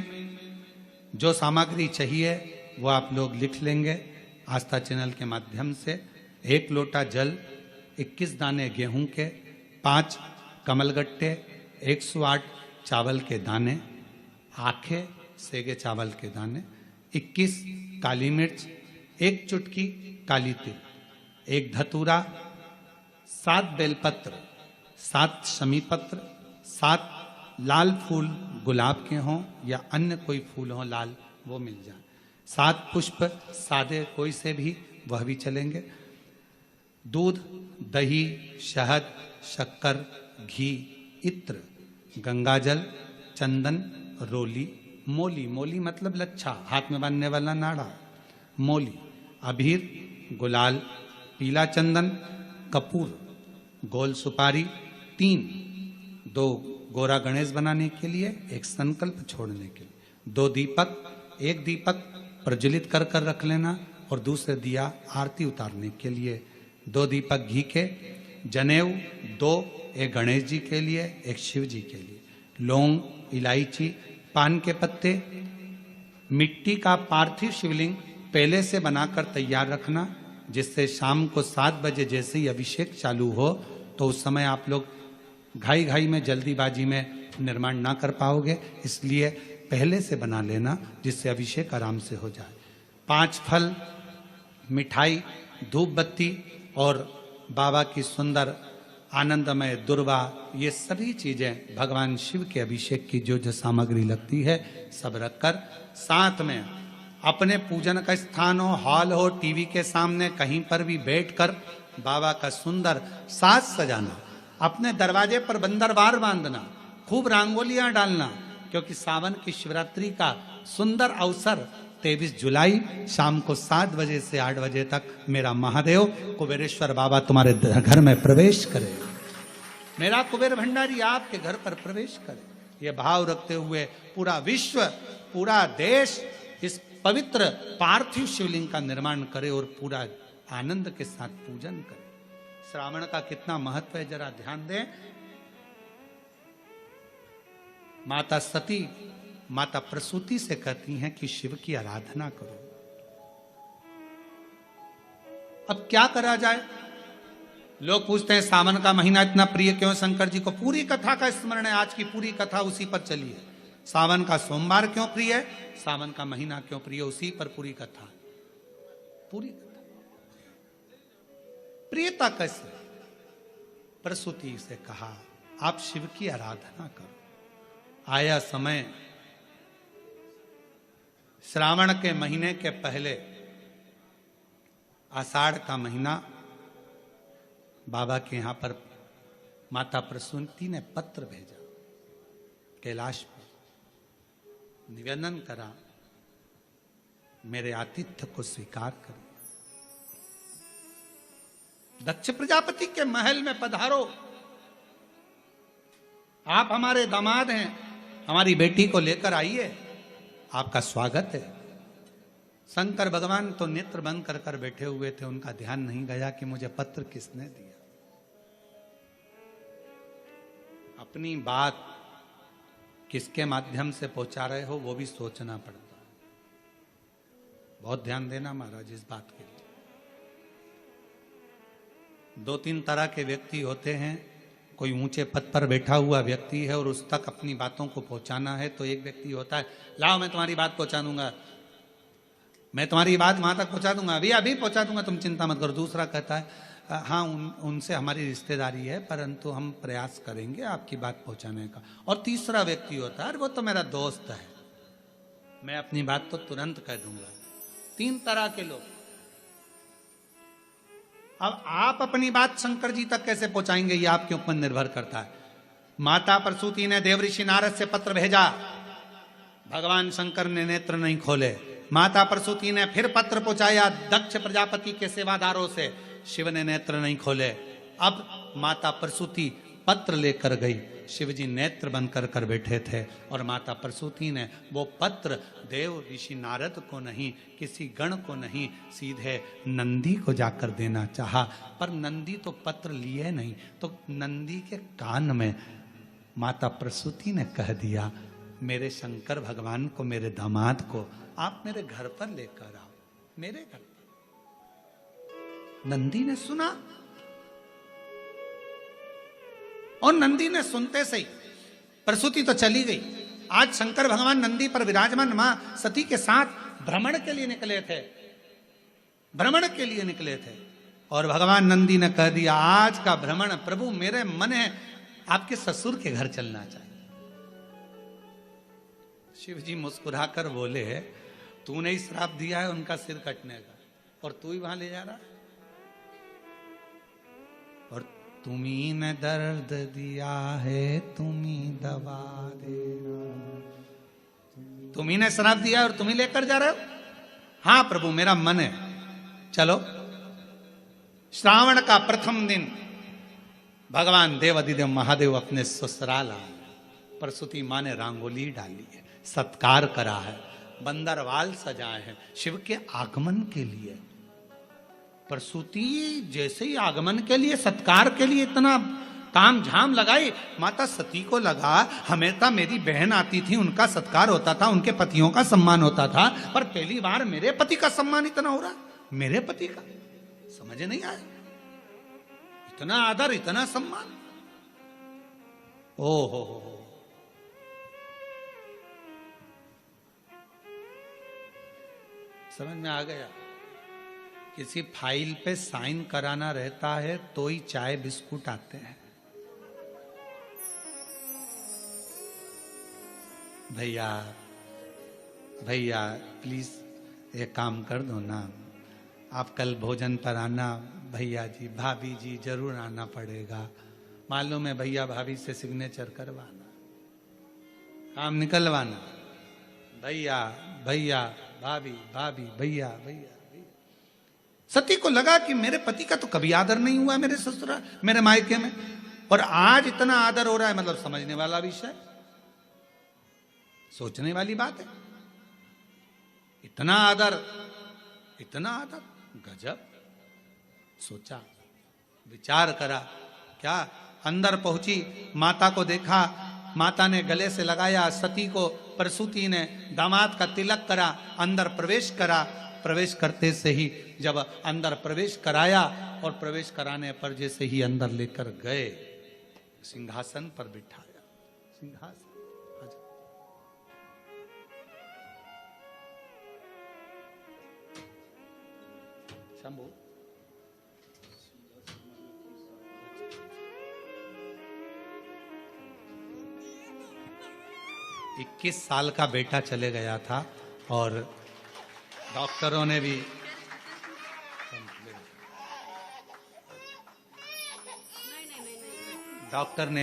जो सामग्री चाहिए वो आप लोग लिख लेंगे आस्था चैनल के माध्यम से। 1 लोटा जल, 21 दाने गेहूं के, 5 कमलगट्टे, 108 चावल के दाने, आखे सेगे चावल के दाने, 21 काली मिर्च, 1 चुटकी काली तिल, 1 धतूरा, 7 बेलपत्र, 7 शमी पत्र, 7 लाल फूल गुलाब के हों या अन्य कोई फूल हो लाल वो मिल जाए, 7 पुष्प सादे कोई से भी वह भी चलेंगे, दूध, दही, शहद, शक्कर, घी, इत्र, गंगाजल, चंदन, रोली, मोली, मोली मतलब लच्छा, हाथ में बांधने वाला नाड़ा, मोली, अबीर, गुलाल, पीला चंदन, कपूर, गोल सुपारी, 2 गोरा गणेश बनाने के लिए, 1 संकल्प छोड़ने के लिए, 2 दीपक, 1 दीपक प्रज्वलित कर कर रख लेना और दूसरे दिया आरती उतारने के लिए, 2 दीपक घी के, जनेऊ 2, 1 गणेश जी के लिए, 1 शिव जी के लिए, लौंग, इलायची, पान के पत्ते, मिट्टी का पार्थिव शिवलिंग पहले से बनाकर तैयार रखना, जिससे शाम को 7 बजे जैसे ही अभिषेक चालू हो तो उस समय आप लोग घाई घाई में जल्दीबाजी में निर्माण ना कर पाओगे, इसलिए पहले से बना लेना जिससे अभिषेक आराम से हो जाए। 5 फल, मिठाई, धूप बत्ती और बाबा की सुंदर आनंदमय दुर्वा, ये सभी चीजें भगवान शिव के अभिषेक की जो जो सामग्री लगती है सब रखकर, साथ में अपने पूजन का स्थान हो, हॉल हो, टीवी के सामने कहीं पर भी बैठकर बाबा का सुंदर साज सजाना, अपने दरवाजे पर बंदरवार बांधना, खूब रंगोलियां डालना, क्योंकि सावन की शिवरात्रि का सुंदर अवसर 23 जुलाई शाम को 7 बजे से 8 बजे तक मेरा महादेव कुबेरेश्वर बाबा तुम्हारे घर में प्रवेश करे, मेरा कुबेर भंडारी आपके घर पर प्रवेश करे। ये भाव रखते हुए पूरा विश्व, पूरा देश इस पवित्र पार्थिव शिवलिंग का निर्माण करे और पूरा आनंद के साथ पूजन करे। श्रावण का कितना महत्व है जरा ध्यान दें। माता सती माता प्रसूति से कहती हैं कि शिव की आराधना करो। अब क्या करा जाए? लोग पूछते हैं सावन का महीना इतना प्रिय क्यों शंकर जी को? पूरी कथा का स्मरण है, आज की पूरी कथा उसी पर चली है। सावन का सोमवार क्यों प्रिय है, सावन का महीना क्यों प्रिय, उसी पर पूरी कथा। पूरी कथा प्रियता कैसे? प्रसूति से कहा आप शिव की आराधना करो। आया समय श्रावण के महीने के पहले आषाढ़ का महीना, बाबा के यहां पर माता प्रसूति ने पत्र भेजा, कैलाश पर निवेदन करा मेरे आतिथ्य को स्वीकार करिए। दक्ष प्रजापति के महल में पधारो, आप हमारे दामाद हैं, हमारी बेटी को लेकर आइए, आपका स्वागत है। शंकर भगवान तो नेत्र बंद कर कर बैठे हुए थे, उनका ध्यान नहीं गया कि मुझे पत्र किसने दिया। अपनी बात किसके माध्यम से पहुंचा रहे हो वो भी सोचना पड़ता है। बहुत ध्यान देना महाराज इस बात के लिए। दो तीन तरह के व्यक्ति होते हैं। कोई ऊंचे पद पर बैठा हुआ व्यक्ति है और उस तक अपनी बातों को पहुंचाना है, तो एक व्यक्ति होता है लाओ मैं तुम्हारी बात पहुंचा दूंगा, मैं तुम्हारी बात वहां तक पहुंचा दूंगा, अभी अभी पहुंचा दूंगा, तुम चिंता मत करो। दूसरा कहता है हाँ उनसे हमारी रिश्तेदारी है परंतु हम प्रयास करेंगे आपकी बात पहुंचाने का। और तीसरा व्यक्ति होता है वो तो मेरा दोस्त है, मैं अपनी बात तो तुरंत कह दूंगा। तीन तरह के लोग। अब आप अपनी बात शंकर जी तक कैसे पहुंचाएंगे ये आपके ऊपर निर्भर करता है। माता प्रसूति ने देवऋषि नारद से पत्र भेजा, भगवान शंकर ने नेत्र नहीं खोले। माता प्रसूति ने फिर पत्र पहुंचाया दक्ष प्रजापति के सेवादारों से, शिव ने नेत्र नहीं खोले। अब माता प्रसूति पत्र लेकर गई, शिवजी नेत्र बंद कर कर बैठे थे और माता प्रसूति ने वो पत्र देव ऋषि नारद को नहीं, किसी गण को नहीं, सीधे नंदी को जाकर देना चाहा। पर नंदी तो पत्र लिए नहीं, तो नंदी के कान में माता प्रसूति ने कह दिया मेरे शंकर भगवान को, मेरे दामाद को आप मेरे घर पर लेकर आओ, मेरे घर पर। नंदी ने सुना और नंदी ने सुनते सही प्रसूति तो चली गई। आज शंकर भगवान नंदी पर विराजमान मां सती के साथ भ्रमण के लिए निकले थे, भ्रमण के लिए निकले थे। और भगवान नंदी ने कह दिया आज का भ्रमण प्रभु मेरे मन है आपके ससुर के घर चलना चाहिए। शिव जी मुस्कुराकर बोले तूने ही श्राप दिया है उनका सिर कटने का और तू ही वहां ले जा रहा है। और तुम्ही ने दर्द दिया है तुम्ही दवा देना, तुम्ही ने श्राप दिया और तुम्ही लेकर जा रहे हो। हाँ प्रभु मेरा मन है, चलो। श्रावण का प्रथम दिन भगवान देवाधिदेव महादेव अपने ससुराल आए। प्रसूति मां ने रंगोली डाली है, सत्कार करा है, बंदरवाल सजाए हैं शिव के आगमन के लिए। प्रसूति जैसे ही आगमन के लिए, सत्कार के लिए इतना ताम झाम लगाई। माता सती को लगा हमेशा मेरी बहन आती थी उनका सत्कार होता था, उनके पतियों का सम्मान होता था, पर पहली बार मेरे पति का सम्मान इतना हो रहा, मेरे पति का समझ नहीं आया। इतना आदर, इतना सम्मान, ओ हो। समझ में आ गया। किसी फाइल पे साइन कराना रहता है तो ही चाय बिस्कुट आते हैं। भैया भैया प्लीज एक काम कर दो ना, आप कल भोजन पर आना। भैया जी भाभी जी जरूर आना पड़ेगा, मालूम है भैया भाभी से सिग्नेचर करवाना, काम निकलवाना। भैया भैया भाभी भाभी भैया भैया। सती को लगा कि मेरे पति का तो कभी आदर नहीं हुआ मेरे ससुराल, मेरे मायके में, और आज इतना आदर हो रहा है। मतलब समझने वाला विषय, सोचने वाली बात है। इतना आदर, इतना आदर, गजब। सोचा, विचार करा, क्या अंदर पहुंची, माता को देखा, माता ने गले से लगाया, सती को प्रसूति ने दामाद का तिलक करा, अंदर प्रवेश करा। प्रवेश करते से ही जब अंदर प्रवेश कराया और प्रवेश कराने पर जैसे ही अंदर लेकर गए, सिंहासन पर बिठाया। सिंहासन शंभू 21 साल का बेटा चले गया था और डॉक्टरों ने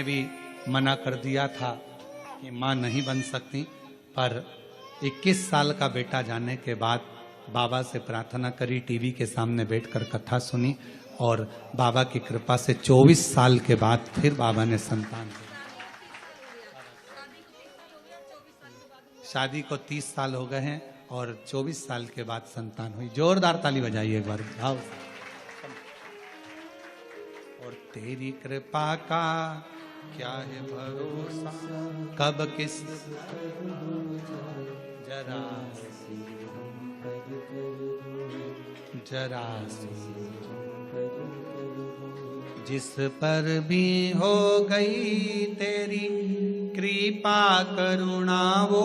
भी मना कर दिया था कि मां नहीं बन सकती, पर 21 साल का बेटा जाने के बाद बाबा से प्रार्थना करी, टीवी के सामने बैठकर कथा सुनी और बाबा की कृपा से 24 साल के बाद फिर बाबा ने संतान दिया। शादी को 30 साल हो गए हैं और 24 साल के बाद संतान हुई। जोरदार ताली बजाइए एक बार। भाव और तेरी कृपा का क्या है भरोसा, कब किस जरा जिस पर भी हो गई तेरी कृपा करुणा, वो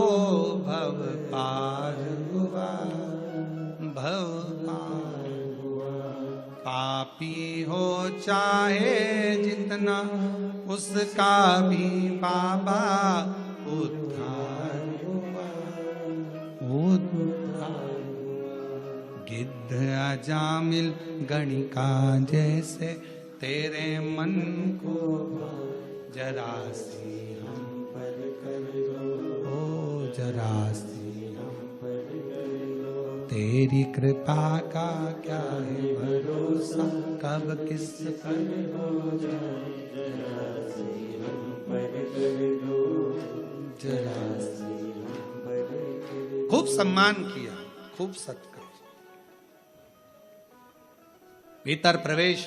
भव पार हुआ, भव पार हुआ। पापी हो चाहे जितना, उसका भी बाबा उद्धार हुआ, उद्धार हुआ। गिद्ध अजामिल गणिका जैसे तेरे मन को जरा सी हम पर कर दो, ओ जरा सी हम पर कर दो। तेरी कृपा का क्या है भरोसा, कब किस पर हो जाए, जरा सी हम पर कर दो, जरा सी हम पर कर दो। खूब सम्मान किया, खूब सत्कार। भीतर प्रवेश,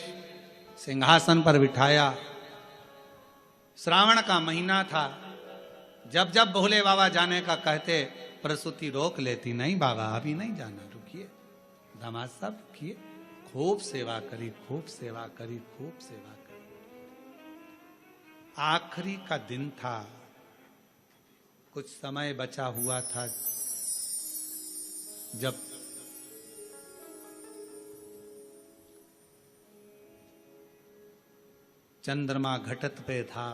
सिंहासन पर बिठाया। श्रावण का महीना था। जब जब भोले बाबा जाने का कहते, प्रसूति रोक लेती, नहीं बाबा अभी नहीं जाना, रुकिए। दामाद साहब किए, खूब सेवा करी, खूब सेवा करी, खूब सेवा करी। आखिरी का दिन था, कुछ समय बचा हुआ था। जब चंद्रमा घटत पे था,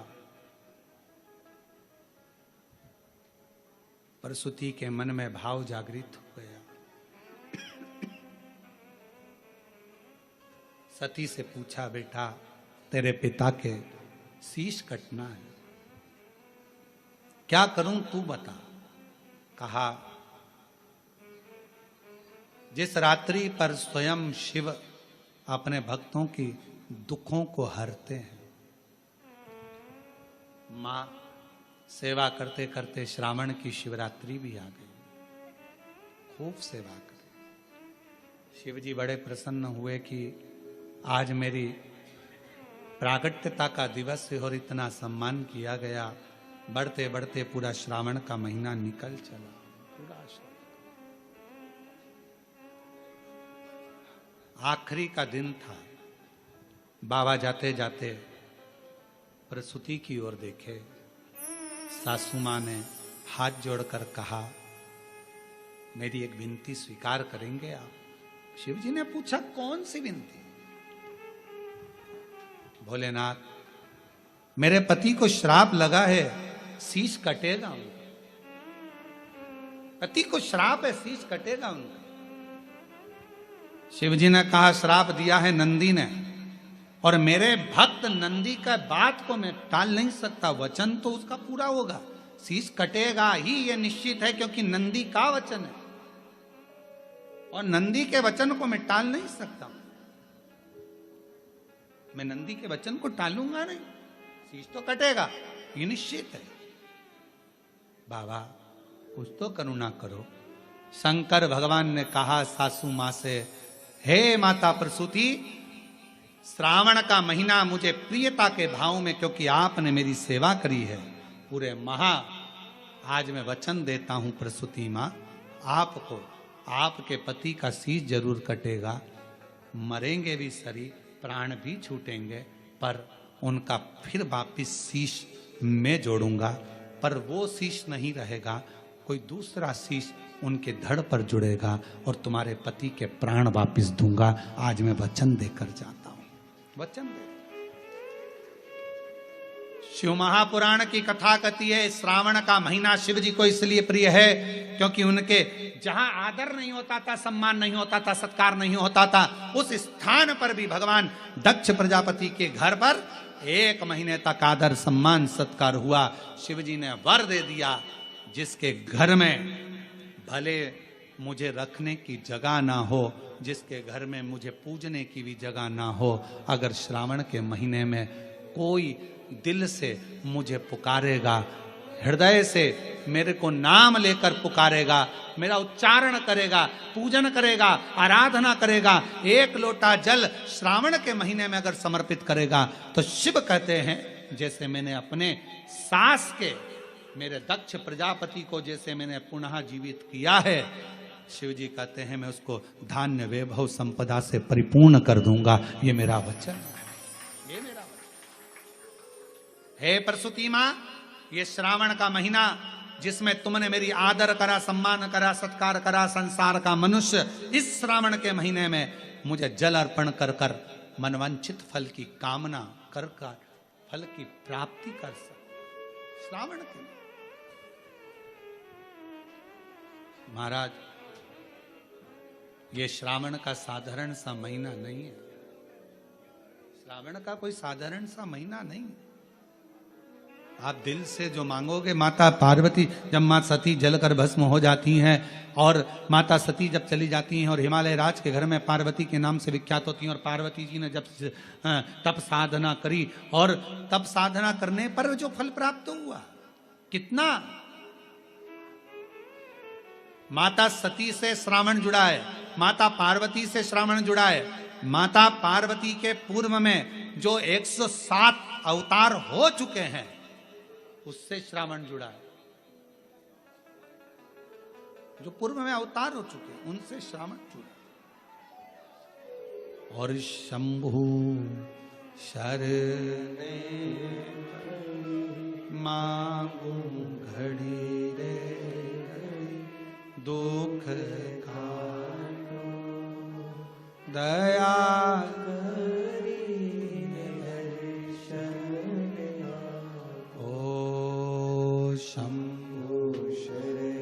प्रसूति के मन में भाव जागृत हो गया। सती से पूछा, बेटा तेरे पिता के शीश कटना है, क्या करूं तू बता। कहा, जिस रात्रि पर स्वयं शिव अपने भक्तों की दुखों को हरते हैं, मां सेवा करते करते श्रावण की शिवरात्रि भी आ गई, खूब सेवा करी। शिव जी बड़े प्रसन्न हुए कि आज मेरी प्रागट्यता का दिवस है और इतना सम्मान किया गया। बढ़ते बढ़ते पूरा श्रावण का महीना निकल चला, पूरा आखिरी का दिन था। बाबा जाते जाते प्रसूति की ओर देखे। सासू मां ने हाथ जोड़कर कहा, मेरी एक विनती स्वीकार करेंगे आप। शिव जी ने पूछा, कौन सी विनती। भोलेनाथ, मेरे पति को श्राप लगा है, शीश कटेगा उनका। पति को श्राप है, शीश कटेगा उनका। शिव जी ने कहा, श्राप दिया है नंदी ने, और मेरे भक्त नंदी का बात को मैं टाल नहीं सकता, वचन तो उसका पूरा होगा, शीश कटेगा ही ये निश्चित है, क्योंकि नंदी का वचन है और नंदी के वचन को मैं टाल नहीं सकता। मैं नंदी के वचन को टालूंगा नहीं, शीश तो कटेगा, ये निश्चित है। बाबा कुछ तो करुणा करो। शंकर भगवान ने कहा सासू मां से, हे माता प्रसूति, श्रावण का महीना मुझे प्रियता के भाव में, क्योंकि आपने मेरी सेवा करी है, पूरे आज मैं वचन देता हूं प्रसूति मां, आपको आपके पति का शीश जरूर कटेगा, मरेंगे भी शरीर, प्राण भी छूटेंगे, पर उनका फिर वापिस शीश मैं जोड़ूंगा, पर वो शीश नहीं रहेगा, कोई दूसरा शीश उनके धड़ पर जुड़ेगा और तुम्हारे पति के प्राण वापिस दूंगा। आज मैं वचन देकर जाता हूं, वचन दे। शिव महापुराण की कथा कहती है श्रावण का महीना शिव जी को इसलिए प्रिय है क्योंकि उनके जहां आदर नहीं होता था, सम्मान नहीं होता था, सत्कार नहीं होता था, उस स्थान पर भी भगवान दक्ष प्रजापति के घर पर 1 महीने तक आदर सम्मान सत्कार हुआ। शिव जी ने वर दे दिया, जिसके घर में भले मुझे रखने की जगह ना हो, जिसके घर में मुझे पूजने की भी जगह ना हो, अगर श्रावण के महीने में कोई दिल से मुझे पुकारेगा, हृदय से मेरे को नाम लेकर पुकारेगा, मेरा उच्चारण करेगा, पूजन करेगा, आराधना करेगा, 1 लोटा जल श्रावण के महीने में अगर समर्पित करेगा, तो शिव कहते हैं जैसे मैंने अपने सास के मेरे दक्ष प्रजापति को जैसे मैंने पुनः जीवित किया है, शिव जी कहते हैं मैं उसको धान्य वैभव संपदा से परिपूर्ण कर दूंगा। ये मेरा वचन है, ये मेरा वचन है प्रसूति मां। ये श्रावण का महीना जिसमें तुमने मेरी आदर करा, सम्मान करा, सत्कार करा, संसार का मनुष्य इस श्रावण के महीने में मुझे जल अर्पण कर कर मनवांछित फल की कामना कर कर फल की प्राप्ति कर सके। श्रावण के महाराज, ये श्रावण का साधारण सा महीना नहीं है, श्रावण का कोई साधारण सा महीना नहीं है। आप दिल से जो मांगोगे, माता पार्वती जब मां सती जलकर भस्म हो जाती हैं और माता सती जब चली जाती हैं और हिमालय राज के घर में पार्वती के नाम से विख्यात होती हैं, और पार्वती जी ने जब तप साधना करी और तप साधना करने पर जो फल प्राप्त हुआ, कितना माता सती से श्रावण जुड़ा है, माता पार्वती से श्रावण जुड़ा है। माता पार्वती के पूर्व में जो 107 अवतार हो चुके हैं उससे श्रावण जुड़ा है, जो पूर्व में अवतार हो चुके हैं उनसे श्रावण जुड़ा। और शंभु शरणे मांगू घड़ी रे दुख काटो दया शंभु शरण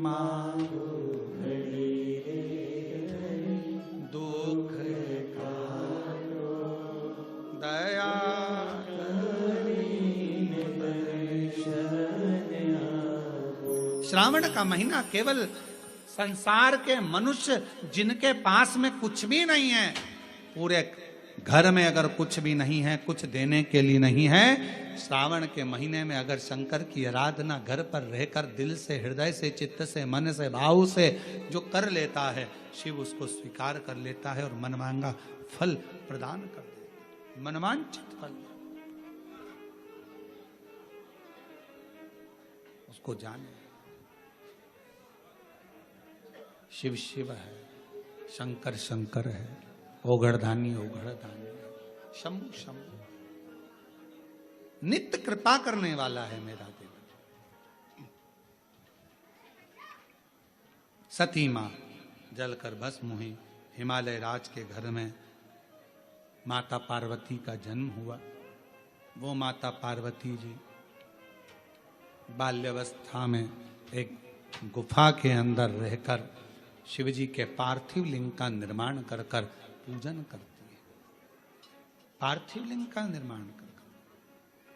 मांगो घड़ी दुख काटो दया श्रावण का महीना केवल संसार के मनुष्य जिनके पास में कुछ भी नहीं है, पूरे घर में अगर कुछ भी नहीं है, कुछ देने के लिए नहीं है, श्रावण के महीने में अगर शंकर की आराधना घर पर रहकर दिल से, हृदय से, चित्त से, मन से, भाव से जो कर लेता है, शिव उसको स्वीकार कर लेता है और मनमांगा फल प्रदान कर देता है, मनवांछित फल। उसको जाने शिव शिव है, शंकर शंकर है, ओघड़धानी ओघड़धानी, शंभु शंभु, नित्य कृपा करने वाला है मेरा देव। सती मां जलकर भस्म हुई, हिमालय राज के घर में माता पार्वती का जन्म हुआ। वो माता पार्वती जी बाल्यावस्था में एक गुफा के अंदर रहकर शिवजी के पार्थिव लिंग का निर्माण कर कर पूजन करती है, पार्थिव लिंग का निर्माण कर।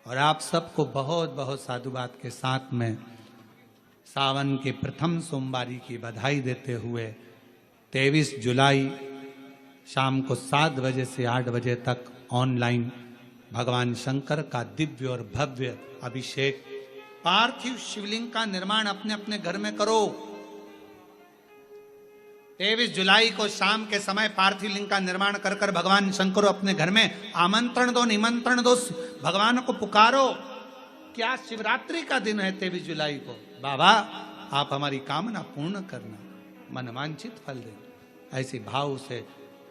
और आप सबको बहुत बहुत साधुवाद के साथ में सावन के प्रथम सोमवारी की बधाई देते हुए 23 जुलाई शाम को 7 बजे से 8 बजे तक ऑनलाइन भगवान शंकर का दिव्य और भव्य अभिषेक, पार्थिव शिवलिंग का निर्माण अपने अपने घर में करो। 23 जुलाई को शाम के समय पार्थिव लिंग का निर्माण कर कर भगवान शंकर अपने घर में आमंत्रण दो, निमंत्रण दो, भगवान को पुकारो। क्या शिवरात्रि का दिन है 23 जुलाई को? बाबा आप हमारी कामना पूर्ण करना, मनवांछित फल दे। ऐसे भाव से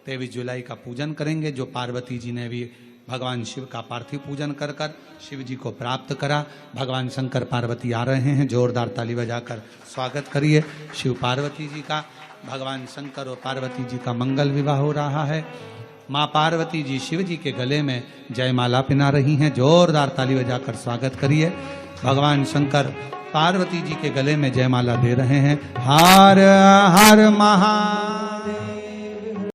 23 जुलाई का पूजन करेंगे। जो पार्वती जी ने भी भगवान शिव का पार्थिव पूजन कर कर शिव जी को प्राप्त करा। भगवान शंकर पार्वती आ रहे हैं, जोरदार ताली बजाकर स्वागत करिए शिव पार्वती जी का। भगवान शंकर और पार्वती जी का मंगल विवाह हो रहा है। माँ पार्वती जी शिव जी के गले में जयमाला पहना रही हैं, जोरदार ताली बजाकर स्वागत करिए। भगवान शंकर पार्वती जी के गले में जयमाला दे रहे हैं। हर हर महा